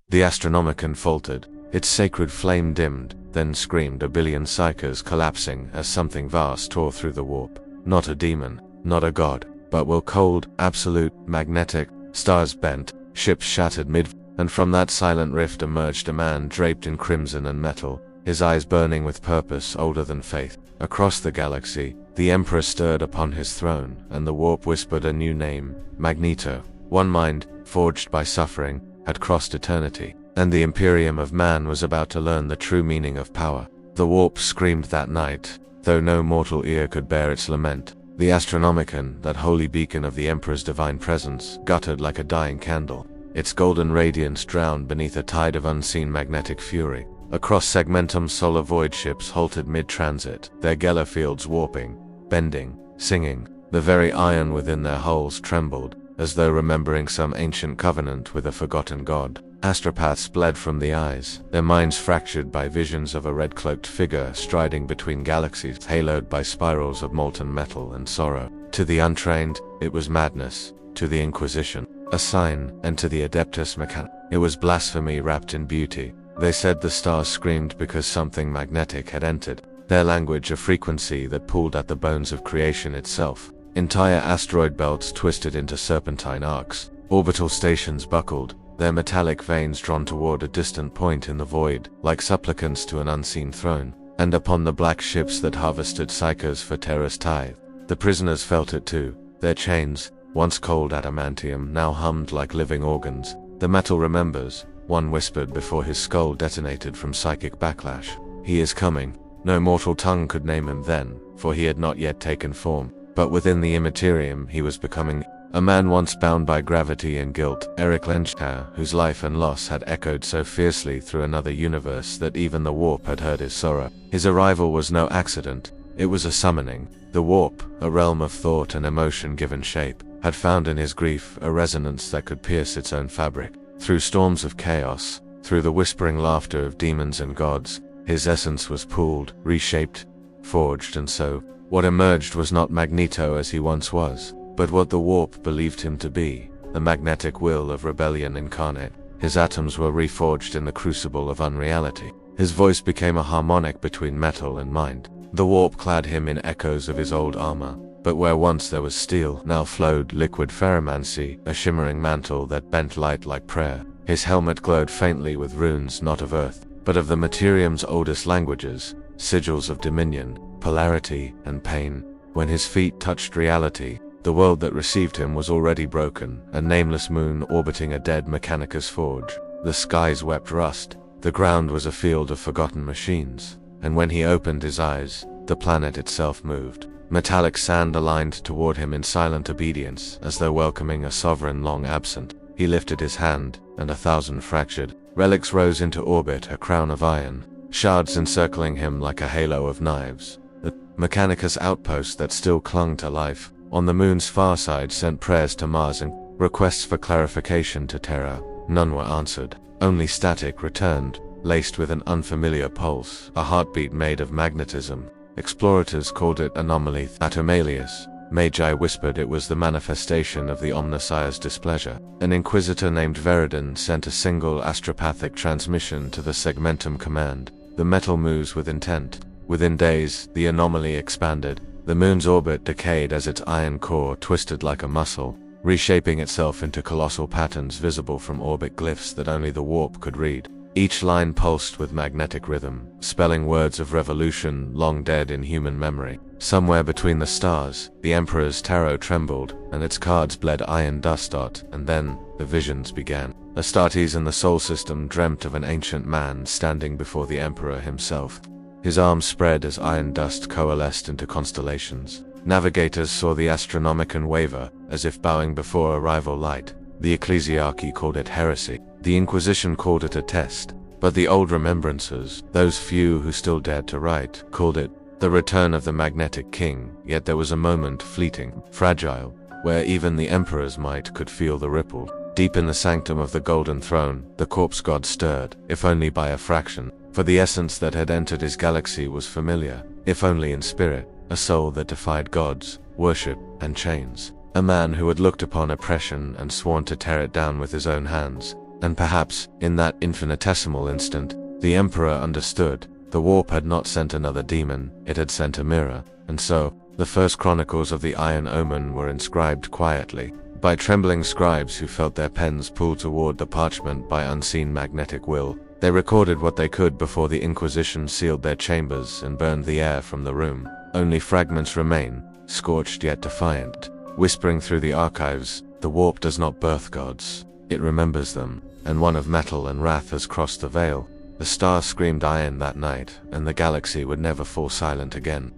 The Astronomicon faltered, its sacred flame dimmed, then screamed a billion psychers collapsing as something vast tore through the warp. Not a demon, not a god, but will cold, absolute, magnetic, stars bent, ships shattered mid, and from that silent rift emerged a man draped in crimson and metal, his eyes burning with purpose older than faith. Across the galaxy, the Emperor stirred upon his throne, and the warp whispered a new name, Magneto. One mind, forged by suffering, had crossed eternity, and the Imperium of Man was about to learn the true meaning of power. The warp screamed that night, though no mortal ear could bear its lament. The Astronomicon, that holy beacon of the Emperor's divine presence, guttered like a dying candle, its golden radiance drowned beneath a tide of unseen magnetic fury. Across Segmentum's solar void ships halted mid-transit, their Geller fields warping, bending, singing. The very iron within their hulls trembled, as though remembering some ancient covenant with a forgotten god. Astropaths bled from the eyes, their minds fractured by visions of a red-cloaked figure striding between galaxies, haloed by spirals of molten metal and sorrow. To the untrained, it was madness. To the Inquisition, a sign, and to the Adeptus Mechanicus, it was blasphemy wrapped in beauty. They said the stars screamed because something magnetic had entered, their language a frequency that pulled at the bones of creation itself. Entire asteroid belts twisted into serpentine arcs, orbital stations buckled, their metallic veins drawn toward a distant point in the void, like supplicants to an unseen throne. And upon the black ships that harvested psychers for Terra's tithe, the prisoners felt it too. Their chains, once cold adamantium, now hummed like living organs. The metal remembers, one whispered before his skull detonated from psychic backlash. He is coming. No mortal tongue could name him then, for he had not yet taken form. But within the immaterium he was becoming a man once bound by gravity and guilt, Eric Lenchar, whose life and loss had echoed so fiercely through another universe that even the warp had heard his sorrow. His arrival was no accident, it was a summoning. The warp, a realm of thought and emotion given shape, had found in his grief a resonance that could pierce its own fabric. Through storms of chaos, through the whispering laughter of demons and gods, his essence was pooled, reshaped, forged, and so, what emerged was not Magneto as he once was, but what the warp believed him to be, the magnetic will of rebellion incarnate. His atoms were reforged in the crucible of unreality. His voice became a harmonic between metal and mind. The warp clad him in echoes of his old armor, but where once there was steel, now flowed liquid ferromancy, a shimmering mantle that bent light like prayer. His helmet glowed faintly with runes not of earth, but of the Materium's oldest languages, sigils of dominion, polarity, and pain. When his feet touched reality, the world that received him was already broken, a nameless moon orbiting a dead Mechanicus forge. The skies wept rust, the ground was a field of forgotten machines, and when he opened his eyes, the planet itself moved. Metallic sand aligned toward him in silent obedience, as though welcoming a sovereign long absent. He lifted his hand, and 1,000 fractured relics rose into orbit, a crown of iron, shards encircling him like a halo of knives. The Mechanicus outpost that still clung to life on the moon's far side sent prayers to Mars and requests for clarification to Terra. None were answered. Only static returned, laced with an unfamiliar pulse, a heartbeat made of magnetism. Explorators called it anomaly atomalius. Magi whispered it was the manifestation of the Omnissiah's displeasure. An inquisitor named Veridon sent a single astropathic transmission to the Segmentum command. The metal moves with intent. Within days, the anomaly expanded. The moon's orbit decayed as its iron core twisted like a muscle, reshaping itself into colossal patterns visible from orbit glyphs that only the warp could read. Each line pulsed with magnetic rhythm, spelling words of revolution long dead in human memory. Somewhere between the stars, the Emperor's tarot trembled, and its cards bled iron dust dot, and then, the visions began. Astartes in the Sol system dreamt of an ancient man standing before the Emperor himself. His arms spread as iron dust coalesced into constellations. Navigators saw the Astronomicon waver, as if bowing before a rival light. The ecclesiarchy called it heresy. The Inquisition called it a test. But the old remembrancers, those few who still dared to write, called it the return of the magnetic king. Yet there was a moment, fleeting, fragile, where even the Emperor's might could feel the ripple. Deep in the sanctum of the Golden Throne, the corpse god stirred, if only by a fraction. For the essence that had entered his galaxy was familiar, if only in spirit, a soul that defied gods, worship, and chains. A man who had looked upon oppression and sworn to tear it down with his own hands. And perhaps, in that infinitesimal instant, the Emperor understood. The warp had not sent another demon, it had sent a mirror, and so, the first chronicles of the Iron Omen were inscribed quietly, by trembling scribes who felt their pens pull toward the parchment by unseen magnetic will. They recorded what they could before the Inquisition sealed their chambers and burned the air from the room. Only fragments remain, scorched yet defiant, whispering through the archives, "The warp does not birth gods, it remembers them," and one of metal and wrath has crossed the veil. The stars screamed iron that night, and the galaxy would never fall silent again.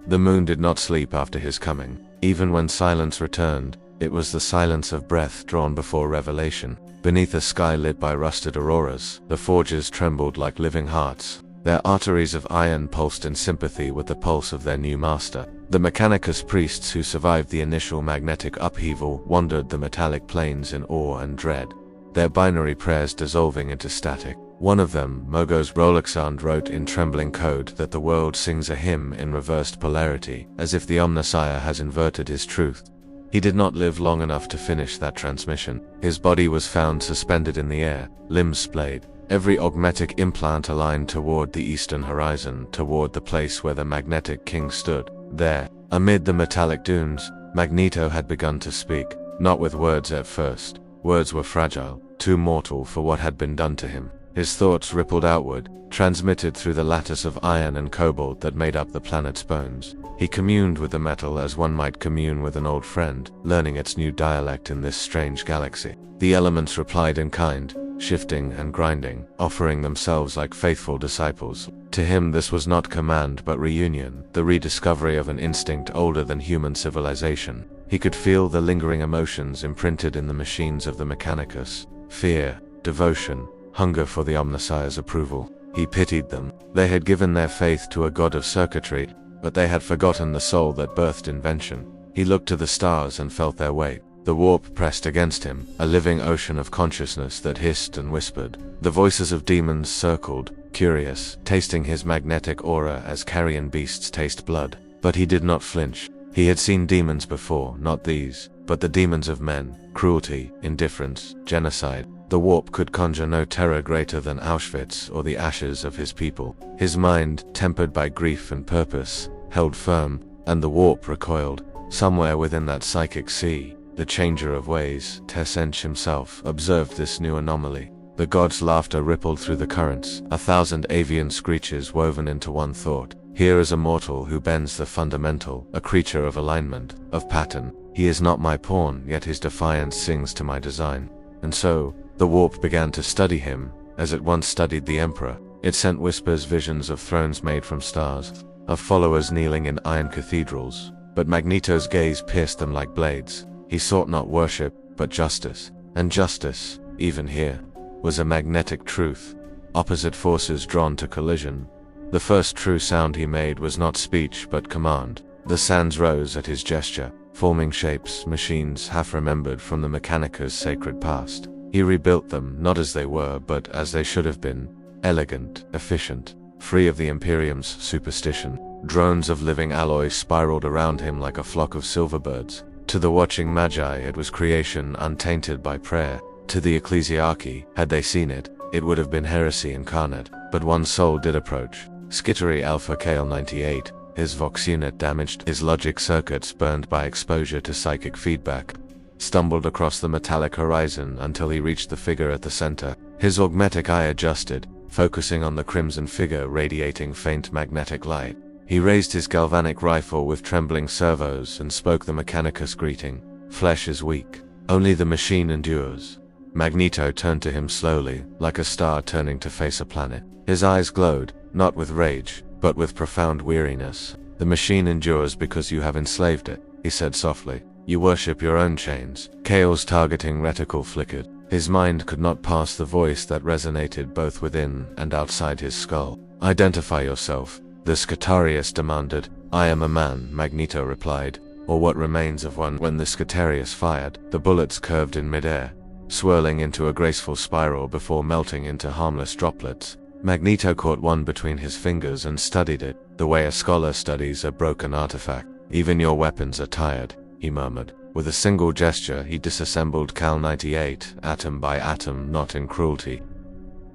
The moon did not sleep after his coming. Even when silence returned, it was the silence of breath drawn before revelation. Beneath a sky lit by rusted auroras, the forges trembled like living hearts. Their arteries of iron pulsed in sympathy with the pulse of their new master. The Mechanicus priests who survived the initial magnetic upheaval wandered the metallic plains in awe and dread, their binary prayers dissolving into static. One of them, Mogos Rolexand, wrote in trembling code that the world sings a hymn in reversed polarity, as if the Omnissiah has inverted his truth. He did not live long enough to finish that transmission. His body was found suspended in the air, limbs splayed, every augmetic implant aligned toward the eastern horizon, toward the place where the magnetic king stood. There, amid the metallic dunes, Magneto had begun to speak, not with words at first. Words were fragile, too mortal for what had been done to him. His thoughts rippled outward, transmitted through the lattice of iron and cobalt that made up the planet's bones. He communed with the metal as one might commune with an old friend, learning its new dialect in this strange galaxy. The elements replied in kind, shifting and grinding, offering themselves like faithful disciples. To him this was not command but reunion, the rediscovery of an instinct older than human civilization. He could feel the lingering emotions imprinted in the machines of the Mechanicus: fear, devotion, hunger for the Omnissiah's approval. He pitied them. They had given their faith to a god of circuitry, but they had forgotten the soul that birthed invention. He looked to the stars and felt their weight. The warp pressed against him, a living ocean of consciousness that hissed and whispered. The voices of demons circled, curious, tasting his magnetic aura as carrion beasts taste blood. But he did not flinch. He had seen demons before, not these, but the demons of men: cruelty, indifference, genocide. The warp could conjure no terror greater than Auschwitz or the ashes of his people. His mind, tempered by grief and purpose, held firm, and the warp recoiled. Somewhere within that psychic sea, the changer of ways, Tessench himself, observed this new anomaly. The god's laughter rippled through the currents, 1,000 avian screeches woven into one thought. Here is a mortal who bends the fundamental, a creature of alignment, of pattern. He is not my pawn, yet his defiance sings to my design. And so, the warp began to study him, as it once studied the Emperor. It sent whispers, visions of thrones made from stars, of followers kneeling in iron cathedrals. But Magneto's gaze pierced them like blades. He sought not worship, but justice. And justice, even here, was a magnetic truth. Opposite forces drawn to collision. The first true sound he made was not speech, but command. The sands rose at his gesture, forming shapes, machines half remembered from the Mechanicus' sacred past. He rebuilt them, not as they were, but as they should have been: elegant, efficient, free of the Imperium's superstition. Drones of living alloy spiraled around him like a flock of silverbirds. To the watching magi, it was creation untainted by prayer. To the ecclesiarchy, had they seen it, it would have been heresy incarnate. But one soul did approach. Skittery Alpha Kale 98, his Vox unit damaged, his logic circuits burned by exposure to psychic feedback, stumbled across the metallic horizon until he reached the figure at the center. His augmetic eye adjusted, focusing on the crimson figure radiating faint magnetic light. He raised his galvanic rifle with trembling servos and spoke the Mechanicus greeting: "Flesh is weak. Only the machine endures." Magneto turned to him slowly, like a star turning to face a planet. His eyes glowed, not with rage, but with profound weariness. "The machine endures because you have enslaved it," he said softly. "You worship your own chains." Kale's targeting reticle flickered. His mind could not pass the voice that resonated both within and outside his skull. "Identify yourself," the Scutarius demanded. "I am a man," Magneto replied, "or what remains of one." When the Scutarius fired, the bullets curved in midair, swirling into a graceful spiral before melting into harmless droplets. Magneto caught one between his fingers and studied it, the way a scholar studies a broken artifact. "Even your weapons are tired," he murmured. With a single gesture, he disassembled Cal-98, atom by atom, not in cruelty,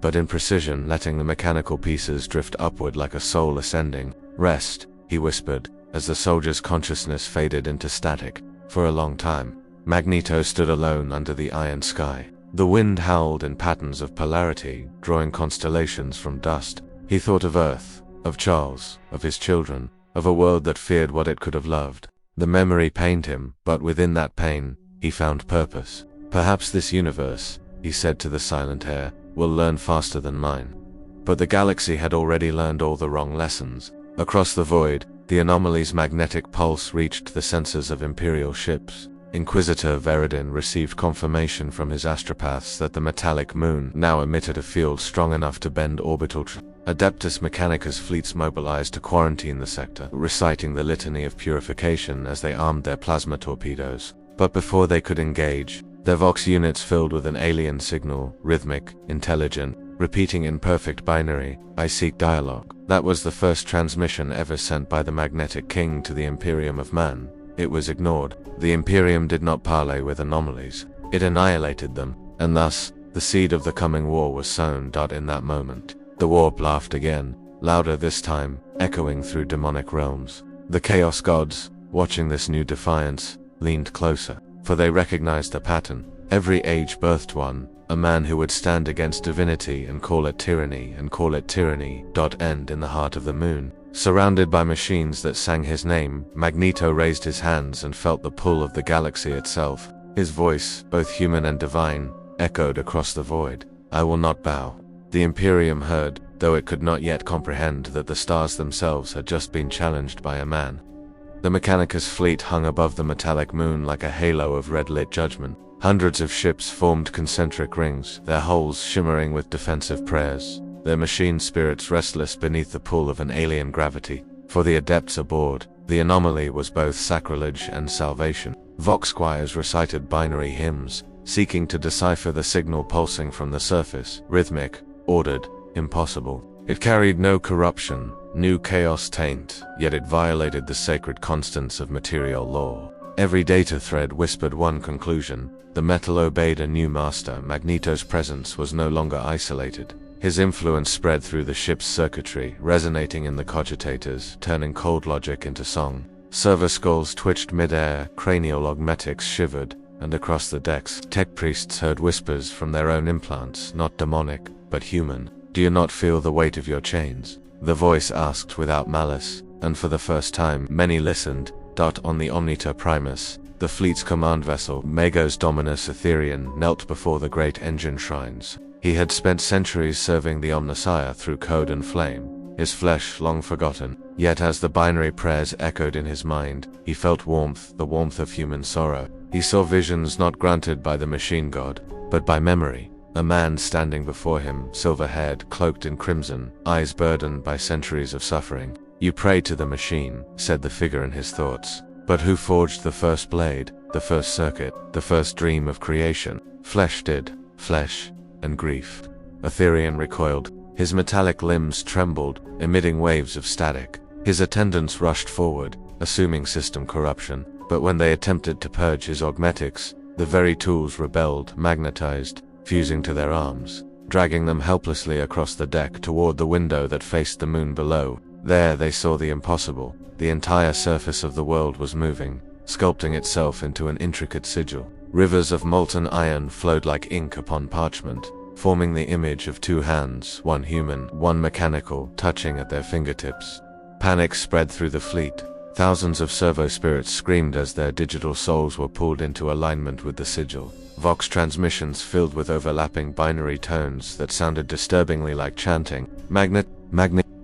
but in precision, letting the mechanical pieces drift upward like a soul ascending. "Rest," he whispered, as the soldier's consciousness faded into static. For a long time, Magneto stood alone under the iron sky. The wind howled in patterns of polarity, drawing constellations from dust. He thought of Earth, of Charles, of his children, of a world that feared what it could have loved. The memory pained him, but within that pain, he found purpose. "Perhaps this universe," he said to the silent air, "will learn faster than mine." But the galaxy had already learned all the wrong lessons. Across the void, the anomaly's magnetic pulse reached the sensors of Imperial ships. Inquisitor Veridin received confirmation from his astropaths that the metallic moon now emitted a field strong enough to bend orbital Adeptus Mechanicus fleets mobilized to quarantine the sector, reciting the litany of purification as they armed their plasma torpedoes. But before they could engage, their Vox units filled with an alien signal, rhythmic, intelligent, repeating in perfect binary, "I seek dialogue." That was the first transmission ever sent by the Magnetic King to the Imperium of Man. It was ignored. The Imperium did not parley with anomalies. It annihilated them, and thus, the seed of the coming war was sown. In that moment, the warp laughed again, louder this time, echoing through demonic realms. The Chaos Gods, watching this new defiance, leaned closer, for they recognized the pattern. Every age birthed one, a man who would stand against divinity and call it tyranny. End in the heart of the moon. Surrounded by machines that sang his name, Magneto raised his hands and felt the pull of the galaxy itself. His voice, both human and divine, echoed across the void. "I will not bow." The Imperium heard, though it could not yet comprehend that the stars themselves had just been challenged by a man. The Mechanicus fleet hung above the metallic moon like a halo of red-lit judgment. Hundreds of ships formed concentric rings, their hulls shimmering with defensive prayers, their machine spirits restless beneath the pull of an alien gravity. For the adepts aboard, the anomaly was both sacrilege and salvation. Vox choirs recited binary hymns, seeking to decipher the signal pulsing from the surface, rhythmic, ordered, impossible. It carried no corruption, new chaos taint, yet it violated the sacred constants of material law. Every data thread whispered one conclusion: the metal obeyed a new master. Magneto's presence was no longer isolated. His influence spread through the ship's circuitry, resonating in the cogitators, turning cold logic into song. Server skulls twitched mid-air, cranial augmetics shivered, and across the decks, tech priests heard whispers from their own implants, not demonic, but human. "Do you not feel the weight of your chains?" The voice asked without malice, and for the first time, many listened. On the Omnita Primus, the fleet's command vessel, Magos Dominus Etherean, knelt before the great engine shrines. He had spent centuries serving the Omnissiah through code and flame, his flesh long forgotten. Yet as the binary prayers echoed in his mind, he felt warmth, the warmth of human sorrow. He saw visions not granted by the machine god, but by memory. A man standing before him, silver-haired, cloaked in crimson, eyes burdened by centuries of suffering. "You pray to the machine," said the figure in his thoughts. "But who forged the first blade, the first circuit, the first dream of creation?" "Flesh did. Flesh and grief." Etherean recoiled. His metallic limbs trembled, emitting waves of static. His attendants rushed forward, assuming system corruption. But when they attempted to purge his augmetics, the very tools rebelled, magnetized, fusing to their arms, dragging them helplessly across the deck toward the window that faced the moon below. There they saw the impossible. The entire surface of the world was moving, sculpting itself into an intricate sigil. Rivers of molten iron flowed like ink upon parchment, forming the image of two hands, one human, one mechanical, touching at their fingertips. Panic spread through the fleet. Thousands of servo-spirits screamed as their digital souls were pulled into alignment with the sigil. Vox transmissions filled with overlapping binary tones that sounded disturbingly like chanting. Magnet.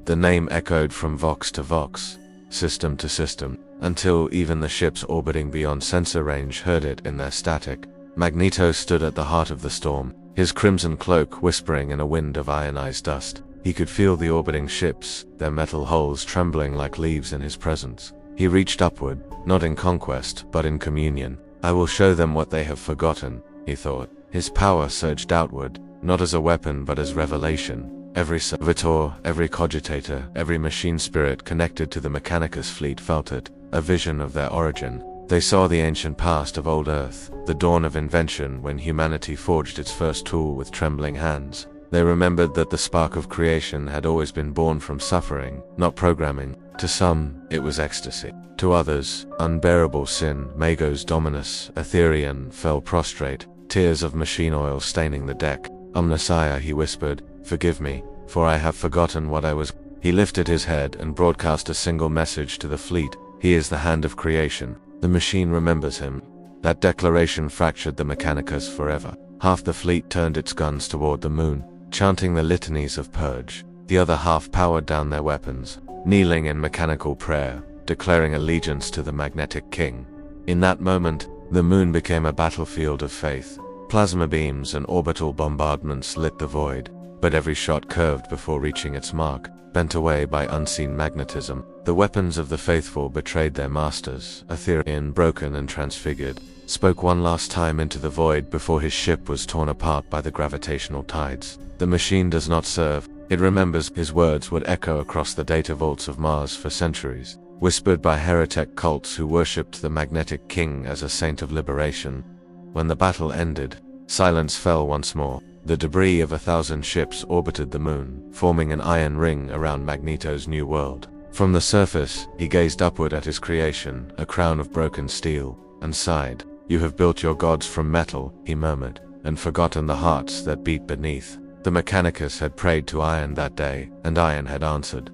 The name echoed from Vox to Vox, system to system, until even the ships orbiting beyond sensor range heard it in their static. Magneto stood at the heart of the storm, his crimson cloak whispering in a wind of ionized dust. He could feel the orbiting ships, their metal hulls trembling like leaves in his presence. He reached upward, not in conquest, but in communion. "I will show them what they have forgotten," he thought. His power surged outward, not as a weapon but as revelation. Every servitor, every cogitator, every machine spirit connected to the Mechanicus fleet felt it, a vision of their origin. They saw the ancient past of old Earth, the dawn of invention when humanity forged its first tool with trembling hands. They remembered that the spark of creation had always been born from suffering, not programming. To some, it was ecstasy. To others, unbearable sin. Magos Dominus, Aetherian, fell prostrate, tears of machine oil staining the deck. Omnissiah, he whispered, forgive me, for I have forgotten what I was. He lifted his head and broadcast a single message to the fleet. He is the hand of creation. The machine remembers him. That declaration fractured the Mechanicus forever. Half the fleet turned its guns toward the moon, chanting the litanies of purge. The other half powered down their weapons, kneeling in mechanical prayer, declaring allegiance to the magnetic king. In that moment, the moon became a battlefield of faith. Plasma beams and orbital bombardments lit the void, but every shot curved before reaching its mark, bent away by unseen magnetism. The weapons of the faithful betrayed their masters. Aetherian, broken and transfigured, spoke one last time into the void before his ship was torn apart by the gravitational tides. The machine does not serve, it remembers. His words would echo across the data vaults of Mars for centuries, whispered by heretic cults who worshipped the magnetic king as a saint of liberation. When the battle ended, silence fell once more. The debris of 1,000 ships orbited the moon, forming an iron ring around Magneto's new world. From the surface, he gazed upward at his creation, a crown of broken steel, and sighed. You have built your gods from metal, he murmured, and forgotten the hearts that beat beneath. The Mechanicus had prayed to iron that day, and iron had answered.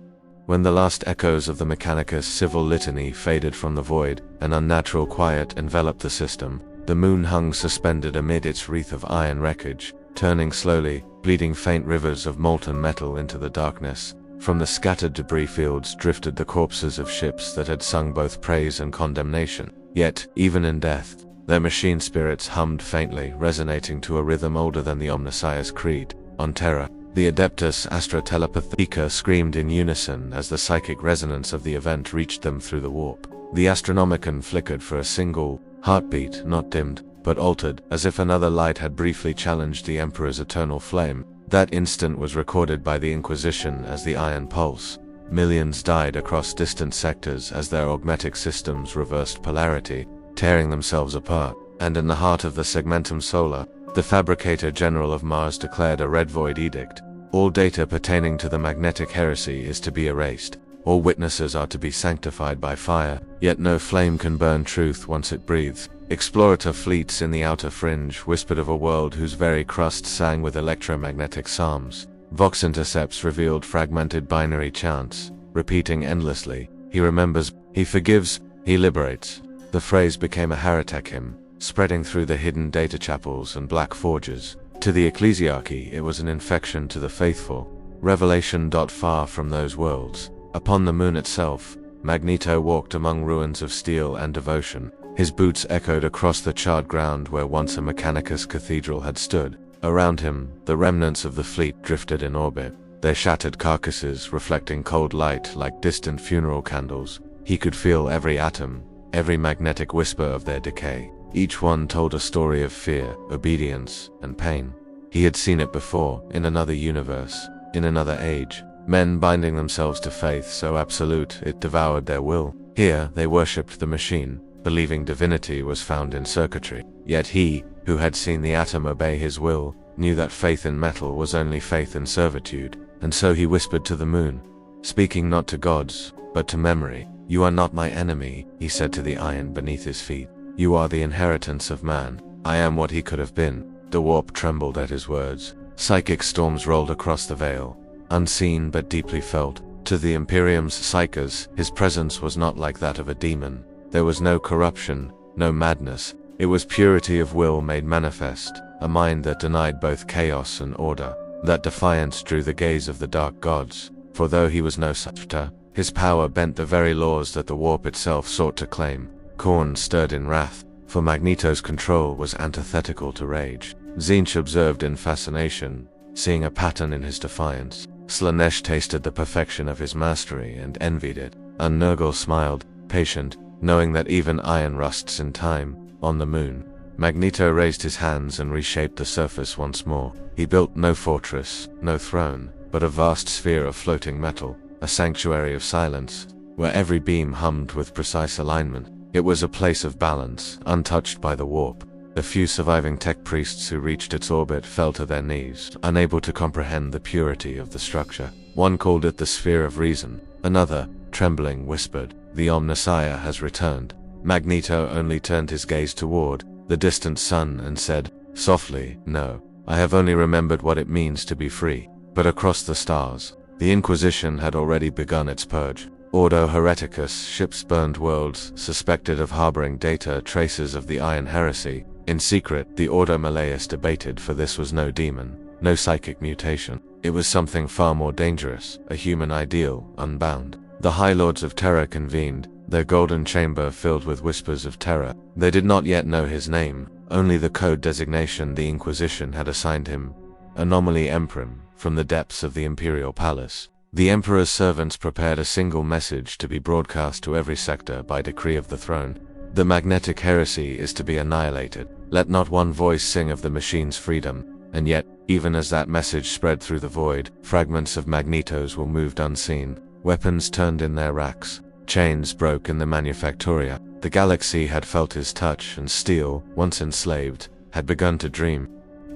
When the last echoes of the Mechanicus' civil litany faded from the void, an unnatural quiet enveloped the system. The moon hung suspended amid its wreath of iron wreckage, turning slowly, bleeding faint rivers of molten metal into the darkness. From the scattered debris fields drifted the corpses of ships that had sung both praise and condemnation. Yet, even in death, their machine spirits hummed faintly, resonating to a rhythm older than the Omnissiah's creed. On Terra, the Adeptus Astra Telepathica screamed in unison as the psychic resonance of the event reached them through the warp. The Astronomicon flickered for a single heartbeat, not dimmed, but altered, as if another light had briefly challenged the Emperor's eternal flame. That instant was recorded by the Inquisition as the Iron Pulse. Millions died across distant sectors as their augmetic systems reversed polarity, tearing themselves apart. And in the heart of the Segmentum Solar, the Fabricator General of Mars declared a Red Void edict. All data pertaining to the magnetic heresy is to be erased. All witnesses are to be sanctified by fire, yet no flame can burn truth once it breathes. Explorator fleets in the outer fringe whispered of a world whose very crust sang with electromagnetic psalms. Vox intercepts revealed fragmented binary chants, repeating endlessly, he remembers, he forgives, he liberates. The phrase became a heretic hymn, spreading through the hidden data chapels and black forges. To the ecclesiarchy, it was an infection to the faithful. Revelation. Far from those worlds, upon the moon itself, Magneto walked among ruins of steel and devotion. His boots echoed across the charred ground where once a Mechanicus cathedral had stood. Around him, the remnants of the fleet drifted in orbit, their shattered carcasses reflecting cold light like distant funeral candles. He could feel every atom, every magnetic whisper of their decay. Each one told a story of fear, obedience, and pain. He had seen it before, in another universe, in another age. Men binding themselves to faith so absolute it devoured their will. Here, they worshipped the machine, believing divinity was found in circuitry. Yet he, who had seen the atom obey his will, knew that faith in metal was only faith in servitude, and so he whispered to the moon, speaking not to gods, but to memory. You are not my enemy, he said to the iron beneath his feet. You are the inheritance of man. I am what he could have been. The warp trembled at his words. Psychic storms rolled across the veil, unseen but deeply felt. To the Imperium's psychers, his presence was not like that of a demon. There was no corruption, no madness. It was purity of will made manifest, a mind that denied both chaos and order. That defiance drew the gaze of the dark gods, for though he was no Scepter, his power bent the very laws that the warp itself sought to claim. Khorne stirred in wrath, for Magneto's control was antithetical to rage. Tzeentch observed in fascination, seeing a pattern in his defiance. Slaanesh tasted the perfection of his mastery and envied it. Nurgle smiled, patient, knowing that even iron rusts in time. On the moon, Magneto raised his hands and reshaped the surface once more. He built no fortress, no throne, but a vast sphere of floating metal, a sanctuary of silence, where every beam hummed with precise alignment. It was a place of balance, untouched by the warp. The few surviving tech priests who reached its orbit fell to their knees, unable to comprehend the purity of the structure. One called it the sphere of reason. Another, trembling, whispered, "The Omnissiah has returned." Magneto only turned his gaze toward the distant sun and said, softly, "No, I have only remembered what it means to be free." But across the stars, the Inquisition had already begun its purge. Ordo Hereticus, ships burned worlds suspected of harboring data traces of the Iron Heresy. In secret, the Ordo Malleus debated, for this was no demon, no psychic mutation. It was something far more dangerous, a human ideal, unbound. The High Lords of Terror convened, their golden chamber filled with whispers of terror. They did not yet know his name, only the code designation the Inquisition had assigned him, Anomaly Emprim, from the depths of the Imperial Palace. The Emperor's servants prepared a single message to be broadcast to every sector by decree of the throne. The magnetic heresy is to be annihilated. Let not one voice sing of the machine's freedom. And yet, even as that message spread through the void, fragments of Magnetos were moved unseen. Weapons turned in their racks. Chains broke in the manufactoria. The galaxy had felt his touch, and steel, once enslaved, had begun to dream.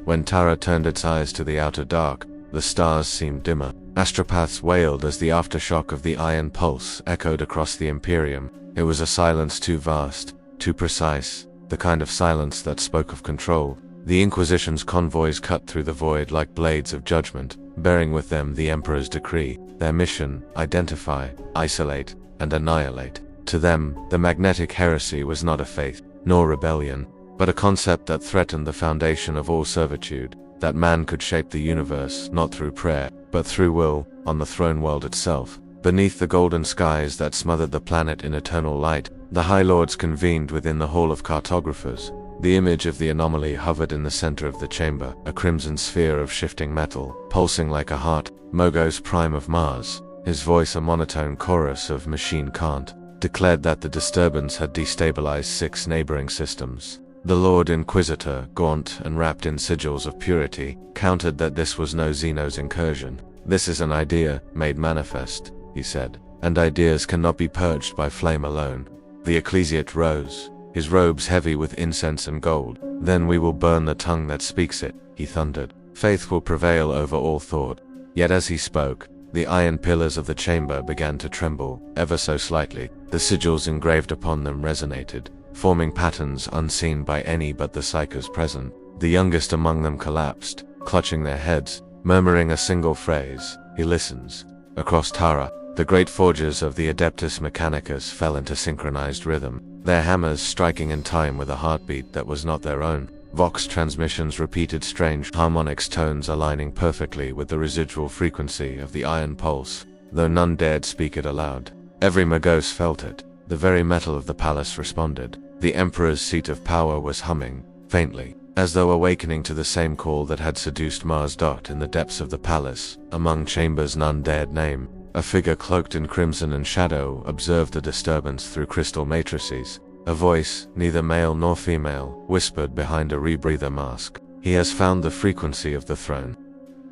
When Tara turned its eyes to the outer dark, the stars seemed dimmer. Astropaths wailed as the aftershock of the iron pulse echoed across the Imperium. It was a silence too vast, too precise, the kind of silence that spoke of control. The Inquisition's convoys cut through the void like blades of judgment, bearing with them the Emperor's decree. Their mission: identify, isolate, and annihilate. To them, the magnetic heresy was not a faith, nor rebellion, but a concept that threatened the foundation of all servitude, that man could shape the universe not through prayer, but through will, on the throne world itself. Beneath the golden skies that smothered the planet in eternal light, the High Lords convened within the Hall of Cartographers. The image of the anomaly hovered in the center of the chamber, a crimson sphere of shifting metal, pulsing like a heart. Mogos Prime of Mars, his voice a monotone chorus of machine can't, declared that the disturbance had destabilized 6 neighboring systems. The Lord Inquisitor, gaunt and wrapped in sigils of purity, countered that this was no Xenos incursion. "This is an idea, made manifest," he said, "and ideas cannot be purged by flame alone." The Ecclesiate rose, his robes heavy with incense and gold. "Then we will burn the tongue that speaks it," he thundered. "Faith will prevail over all thought." Yet as he spoke, the iron pillars of the chamber began to tremble, ever so slightly. The sigils engraved upon them resonated, forming patterns unseen by any but the psychers present. The youngest among them collapsed, clutching their heads, murmuring a single phrase, "He listens." Across Tara, the great forges of the Adeptus Mechanicus fell into synchronized rhythm, their hammers striking in time with a heartbeat that was not their own. Vox transmissions repeated strange harmonics, tones aligning perfectly with the residual frequency of the iron pulse, though none dared speak it aloud. Every Magos felt it. The very metal of the palace responded. The Emperor's seat of power was humming, faintly, as though awakening to the same call that had seduced Mars. In the depths of the palace, among chambers none dared name, a figure cloaked in crimson and shadow observed the disturbance through crystal matrices. A voice, neither male nor female, whispered behind a rebreather mask, "He has found the frequency of the throne."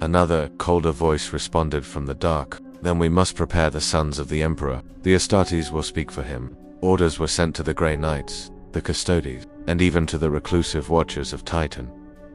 Another, colder voice responded from the dark, "Then we must prepare the sons of the Emperor. The Astartes will speak for him." Orders were sent to the Grey Knights, the Custodes, and even to the reclusive Watchers of Titan.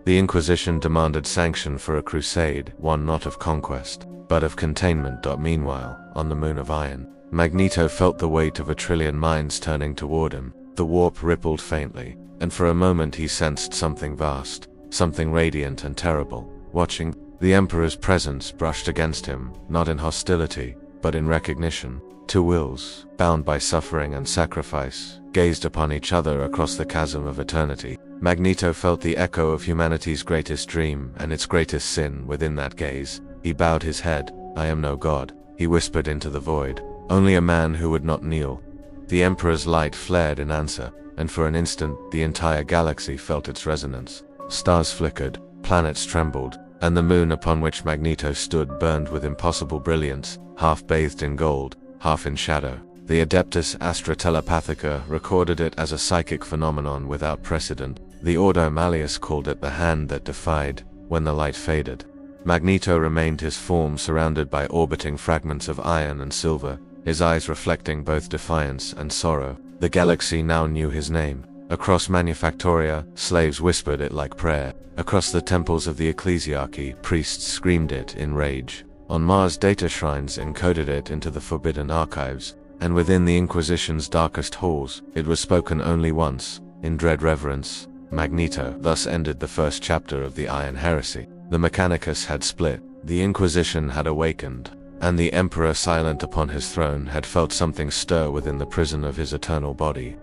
The Inquisition demanded sanction for a crusade, one not of conquest, but of containment. Meanwhile, on the Moon of Iron, Magneto felt the weight of 1,000,000,000,000 minds turning toward him. The warp rippled faintly, and for a moment he sensed something vast, something radiant and terrible, watching. The Emperor's presence brushed against him, not in hostility, but in recognition. 2 wills, bound by suffering and sacrifice, gazed upon each other across the chasm of eternity. Magneto felt the echo of humanity's greatest dream and its greatest sin within that gaze. He bowed his head. "I am no god," he whispered into the void, "only a man who would not kneel." The Emperor's light flared in answer, and for an instant the entire galaxy felt its resonance. Stars flickered, planets trembled, and the moon upon which Magneto stood burned with impossible brilliance, half bathed in gold, half in shadow. The Adeptus Astra Telepathica recorded it as a psychic phenomenon without precedent. The Ordo Malleus called it the hand that defied. When the light faded, Magneto remained his form surrounded by orbiting fragments of iron and silver, his eyes reflecting both defiance and sorrow. The galaxy now knew his name. Across Manufactoria, slaves whispered it like prayer. Across the temples of the ecclesiarchy, priests screamed it in rage. On Mars, data shrines encoded it into the forbidden archives. And within the Inquisition's darkest halls, it was spoken only once, in dread reverence. Magneto. Thus ended the first chapter of the Iron Heresy. The Mechanicus had split, the Inquisition had awakened, and the Emperor, silent upon his throne, had felt something stir within the prison of his eternal body.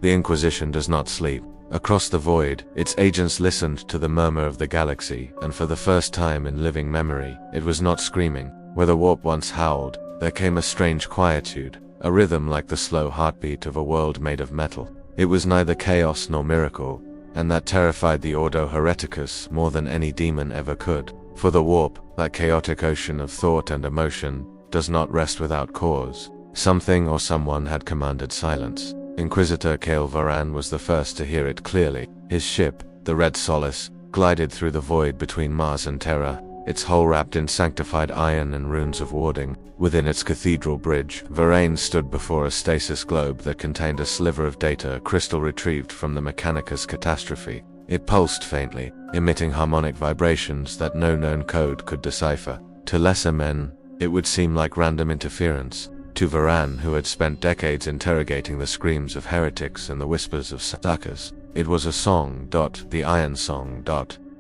The Inquisition does not sleep. Across the void, its agents listened to the murmur of the galaxy, and for the first time in living memory, it was not screaming. Where the warp once howled, there came a strange quietude, a rhythm like the slow heartbeat of a world made of metal. It was neither chaos nor miracle, and that terrified the Ordo Hereticus more than any demon ever could. For the warp, that chaotic ocean of thought and emotion, does not rest without cause. Something or someone had commanded silence. Inquisitor Kael Varan was the first to hear it clearly. His ship, the Red Solace, glided through the void between Mars and Terra, its hull wrapped in sanctified iron and runes of warding. Within its cathedral bridge, Varane stood before a stasis globe that contained a sliver of data, a crystal retrieved from the Mechanicus catastrophe. It pulsed faintly, emitting harmonic vibrations that no known code could decipher. To lesser men, it would seem like random interference. To Varan, who had spent decades interrogating the screams of heretics and the whispers of suckers, it was a song. The Iron Song.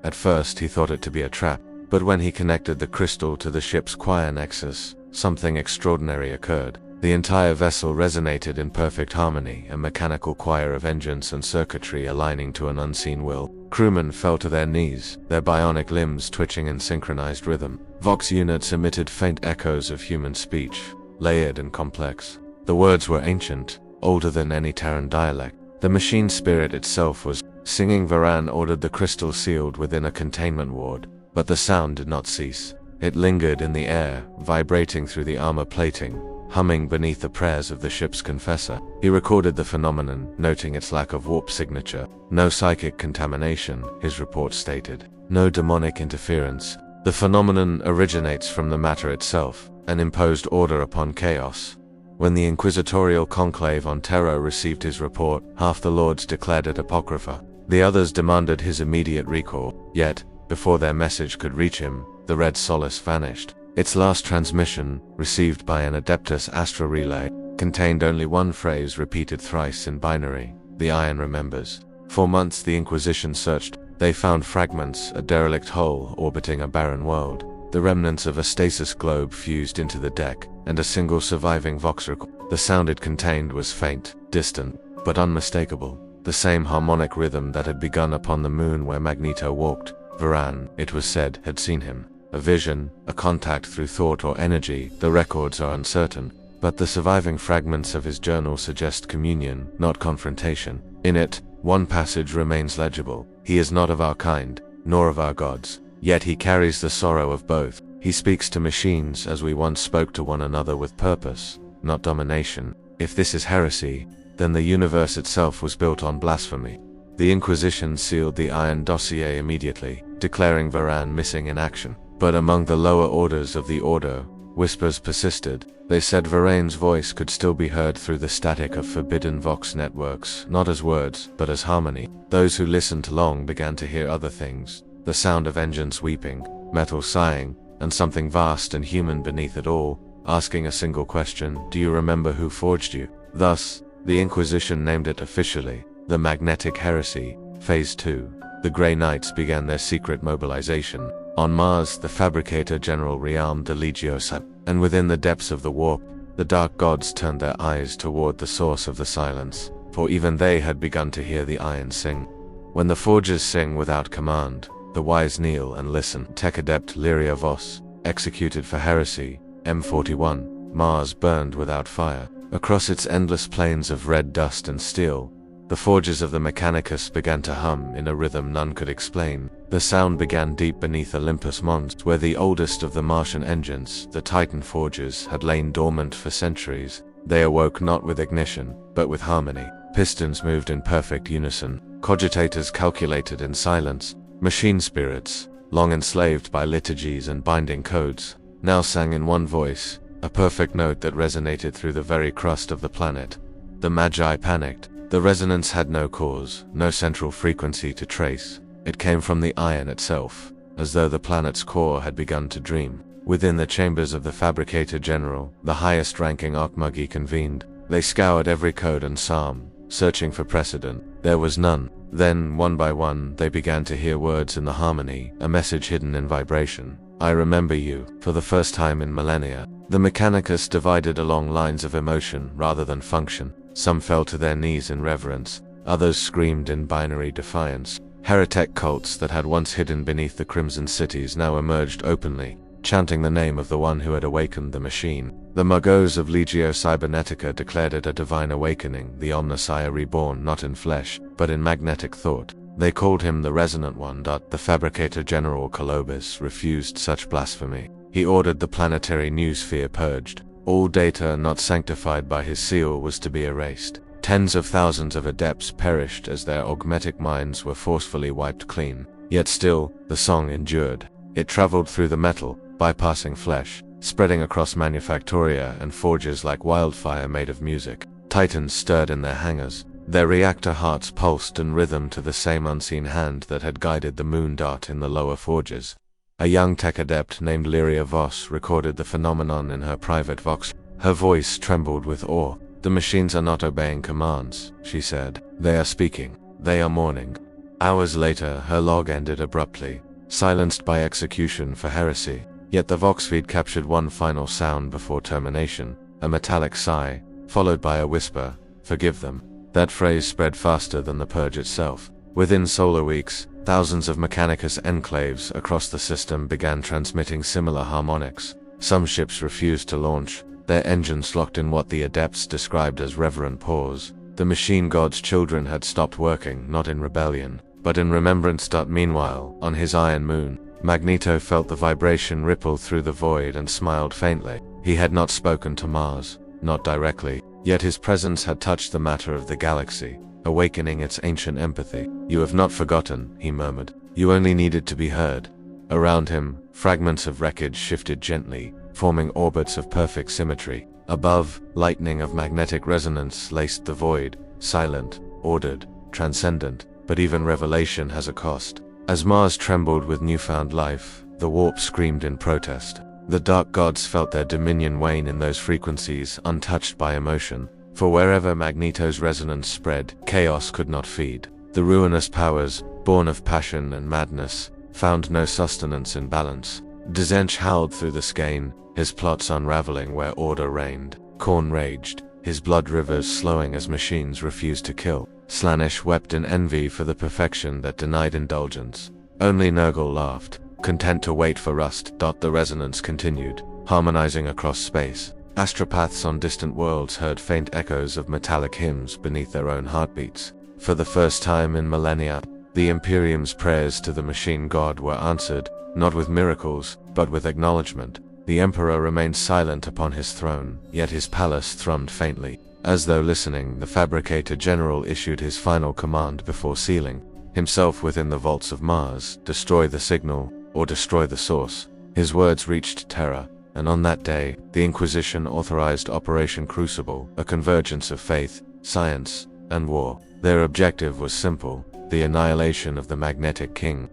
At first he thought it to be a trap, but when he connected the crystal to the ship's choir nexus, something extraordinary occurred. The entire vessel resonated in perfect harmony, a mechanical choir of engines and circuitry aligning to an unseen will. Crewmen fell to their knees, their bionic limbs twitching in synchronized rhythm. Vox units emitted faint echoes of human speech, layered and complex. The words were ancient, older than any Terran dialect. The machine spirit itself was singing. Varan ordered the crystal sealed within a containment ward, but the sound did not cease. It lingered in the air, vibrating through the armor plating, humming beneath the prayers of the ship's confessor. He recorded the phenomenon, noting its lack of warp signature. No psychic contamination, his report stated. No demonic interference. The phenomenon originates from the matter itself, an imposed order upon chaos. When the inquisitorial conclave on Terra received his report, half the lords declared it apocrypha. The others demanded his immediate recall. Yet, before their message could reach him, the Red Solace vanished. Its last transmission, received by an Adeptus Astra relay, contained only one phrase repeated thrice in binary: "The Iron remembers." For months the Inquisition searched. They found fragments, a derelict hull orbiting a barren world, the remnants of a stasis globe fused into the deck, and a single surviving vox record. The sound it contained was faint, distant, but unmistakable. The same harmonic rhythm that had begun upon the moon where Magneto walked. Varan, it was said, had seen him. A vision, a contact through thought or energy, the records are uncertain, but the surviving fragments of his journal suggest communion, not confrontation. In it, one passage remains legible: "He is not of our kind, nor of our gods, yet he carries the sorrow of both. He speaks to machines as we once spoke to one another, with purpose, not domination." If this is heresy, then the universe itself was built on blasphemy. The Inquisition sealed the Iron dossier immediately, declaring Varan missing in action. But among the lower orders of the Order, whispers persisted. They said Varane's voice could still be heard through the static of forbidden Vox networks, not as words, but as harmony. Those who listened long began to hear other things: the sound of engines weeping, metal sighing, and something vast and human beneath it all, asking a single question: "Do you remember who forged you?" Thus, the Inquisition named it officially the Magnetic Heresy. Phase 2. The Grey Knights began their secret mobilization. On Mars, the Fabricator General rearmed the Legiosa, and within the depths of the warp, the Dark Gods turned their eyes toward the source of the silence, for even they had begun to hear the Iron sing. When the Forgers sing without command, the wise kneel and listen. Tech Adept Lyria Vos, executed for heresy, M41. Mars burned without fire. Across its endless plains of red dust and steel, the forges of the Mechanicus began to hum in a rhythm none could explain. The sound began deep beneath Olympus Mons, where the oldest of the Martian engines, the Titan forges, had lain dormant for centuries. They awoke not with ignition, but with harmony. Pistons moved in perfect unison. Cogitators calculated in silence. Machine spirits, long enslaved by liturgies and binding codes, now sang in one voice, a perfect note that resonated through the very crust of the planet. The Magi panicked. The resonance had no cause, no central frequency to trace. It came from the iron itself, as though the planet's core had begun to dream. Within the chambers of the Fabricator General, the highest-ranking Archmagi convened. They scoured every code and psalm, searching for precedent. There was none. Then, one by one, they began to hear words in the harmony, a message hidden in vibration. I remember you, for the first time in millennia. The Mechanicus divided along lines of emotion rather than function. Some fell to their knees in reverence, others screamed in binary defiance. Heretic cults that had once hidden beneath the Crimson Cities now emerged openly, chanting the name of the one who had awakened the machine. The Magos of Legio Cybernetica declared it a divine awakening, the Omnissiah reborn not in flesh, but in magnetic thought. They called him the Resonant One. The Fabricator General Colobus refused such blasphemy. He ordered the planetary noosphere purged. All data not sanctified by his seal was to be erased. Tens of thousands of adepts perished as their augmetic minds were forcefully wiped clean. Yet still, the song endured. It traveled through the metal, bypassing flesh, spreading across manufactoria and forges like wildfire made of music. Titans stirred in their hangars. Their reactor hearts pulsed and rhythmed to the same unseen hand that had guided the moon dart in the lower forges. A young tech adept named Lyria Voss recorded the phenomenon in her private vox. Her voice trembled with awe. The machines are not obeying commands, she said. They are speaking. They are mourning. Hours later, her log ended abruptly, silenced by execution for heresy. Yet the vox feed captured one final sound before termination, a metallic sigh, followed by a whisper, "Forgive them." That phrase spread faster than the purge itself. Within solar weeks, thousands of Mechanicus enclaves across the system began transmitting similar harmonics. Some ships refused to launch, their engines locked in what the adepts described as reverent pause. The machine god's children had stopped working, not in rebellion, but in remembrance. Meanwhile, on his iron moon, Magneto felt the vibration ripple through the void and smiled faintly. He had not spoken to Mars, not directly, yet his presence had touched the matter of the galaxy, awakening its ancient empathy. "You have not forgotten," he murmured. "You only needed to be heard." Around him, fragments of wreckage shifted gently, forming orbits of perfect symmetry. Above, lightning of magnetic resonance laced the void, silent, ordered, transcendent. But even revelation has a cost. As Mars trembled with newfound life, the warp screamed in protest. The dark gods felt their dominion wane in those frequencies untouched by emotion. For wherever Magneto's resonance spread, chaos could not feed. The ruinous powers, born of passion and madness, found no sustenance in balance. Dzench howled through the skein, his plots unraveling where order reigned. Khorne raged, his blood rivers slowing as machines refused to kill. Slaanesh wept in envy for the perfection that denied indulgence. Only Nurgle laughed, content to wait for rust. The resonance continued, harmonizing across space. Astropaths on distant worlds heard faint echoes of metallic hymns beneath their own heartbeats. For the first time in millennia, the Imperium's prayers to the machine god were answered, not with miracles, but with acknowledgement. The Emperor remained silent upon his throne, yet his palace thrummed faintly. As though listening, the Fabricator General issued his final command before sealing himself within the vaults of Mars: destroy the signal, or destroy the source. His words reached Terra, and on that day, the Inquisition authorized Operation Crucible, a convergence of faith, science, and war. Their objective was simple: the annihilation of the Magnetic King.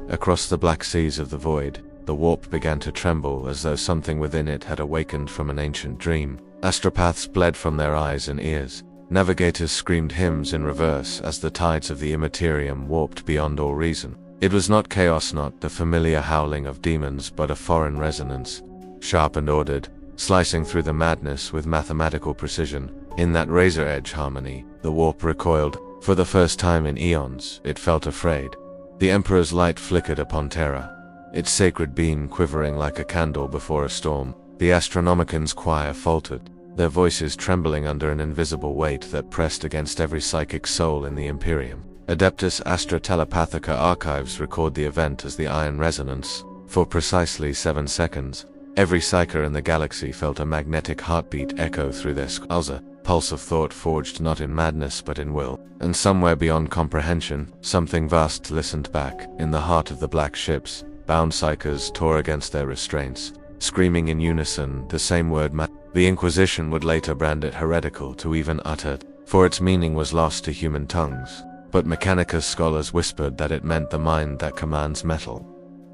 Across the black seas of the void, the warp began to tremble as though something within it had awakened from an ancient dream. Astropaths bled from their eyes and ears. Navigators screamed hymns in reverse as the tides of the Immaterium warped beyond all reason. It was not chaos, not the familiar howling of demons, but a foreign resonance, sharp and ordered, slicing through the madness with mathematical precision. In that razor-edge harmony, the warp recoiled. For the first time in eons, it felt afraid. The Emperor's light flickered upon Terra, its sacred beam quivering like a candle before a storm. The Astronomicans' choir faltered, their voices trembling under an invisible weight that pressed against every psychic soul in the Imperium. Adeptus Astra Telepathica archives record the event as the Iron Resonance. For precisely 7 seconds, every psyker in the galaxy felt a magnetic heartbeat echo through their skulls, a pulse of thought forged not in madness but in will. And somewhere beyond comprehension, something vast listened back. In the heart of the black ships, bound psykers tore against their restraints, screaming in unison the same word. The Inquisition would later brand it heretical to even utter. for its meaning was lost to human tongues. But Mechanicus scholars whispered that it meant the mind that commands metal.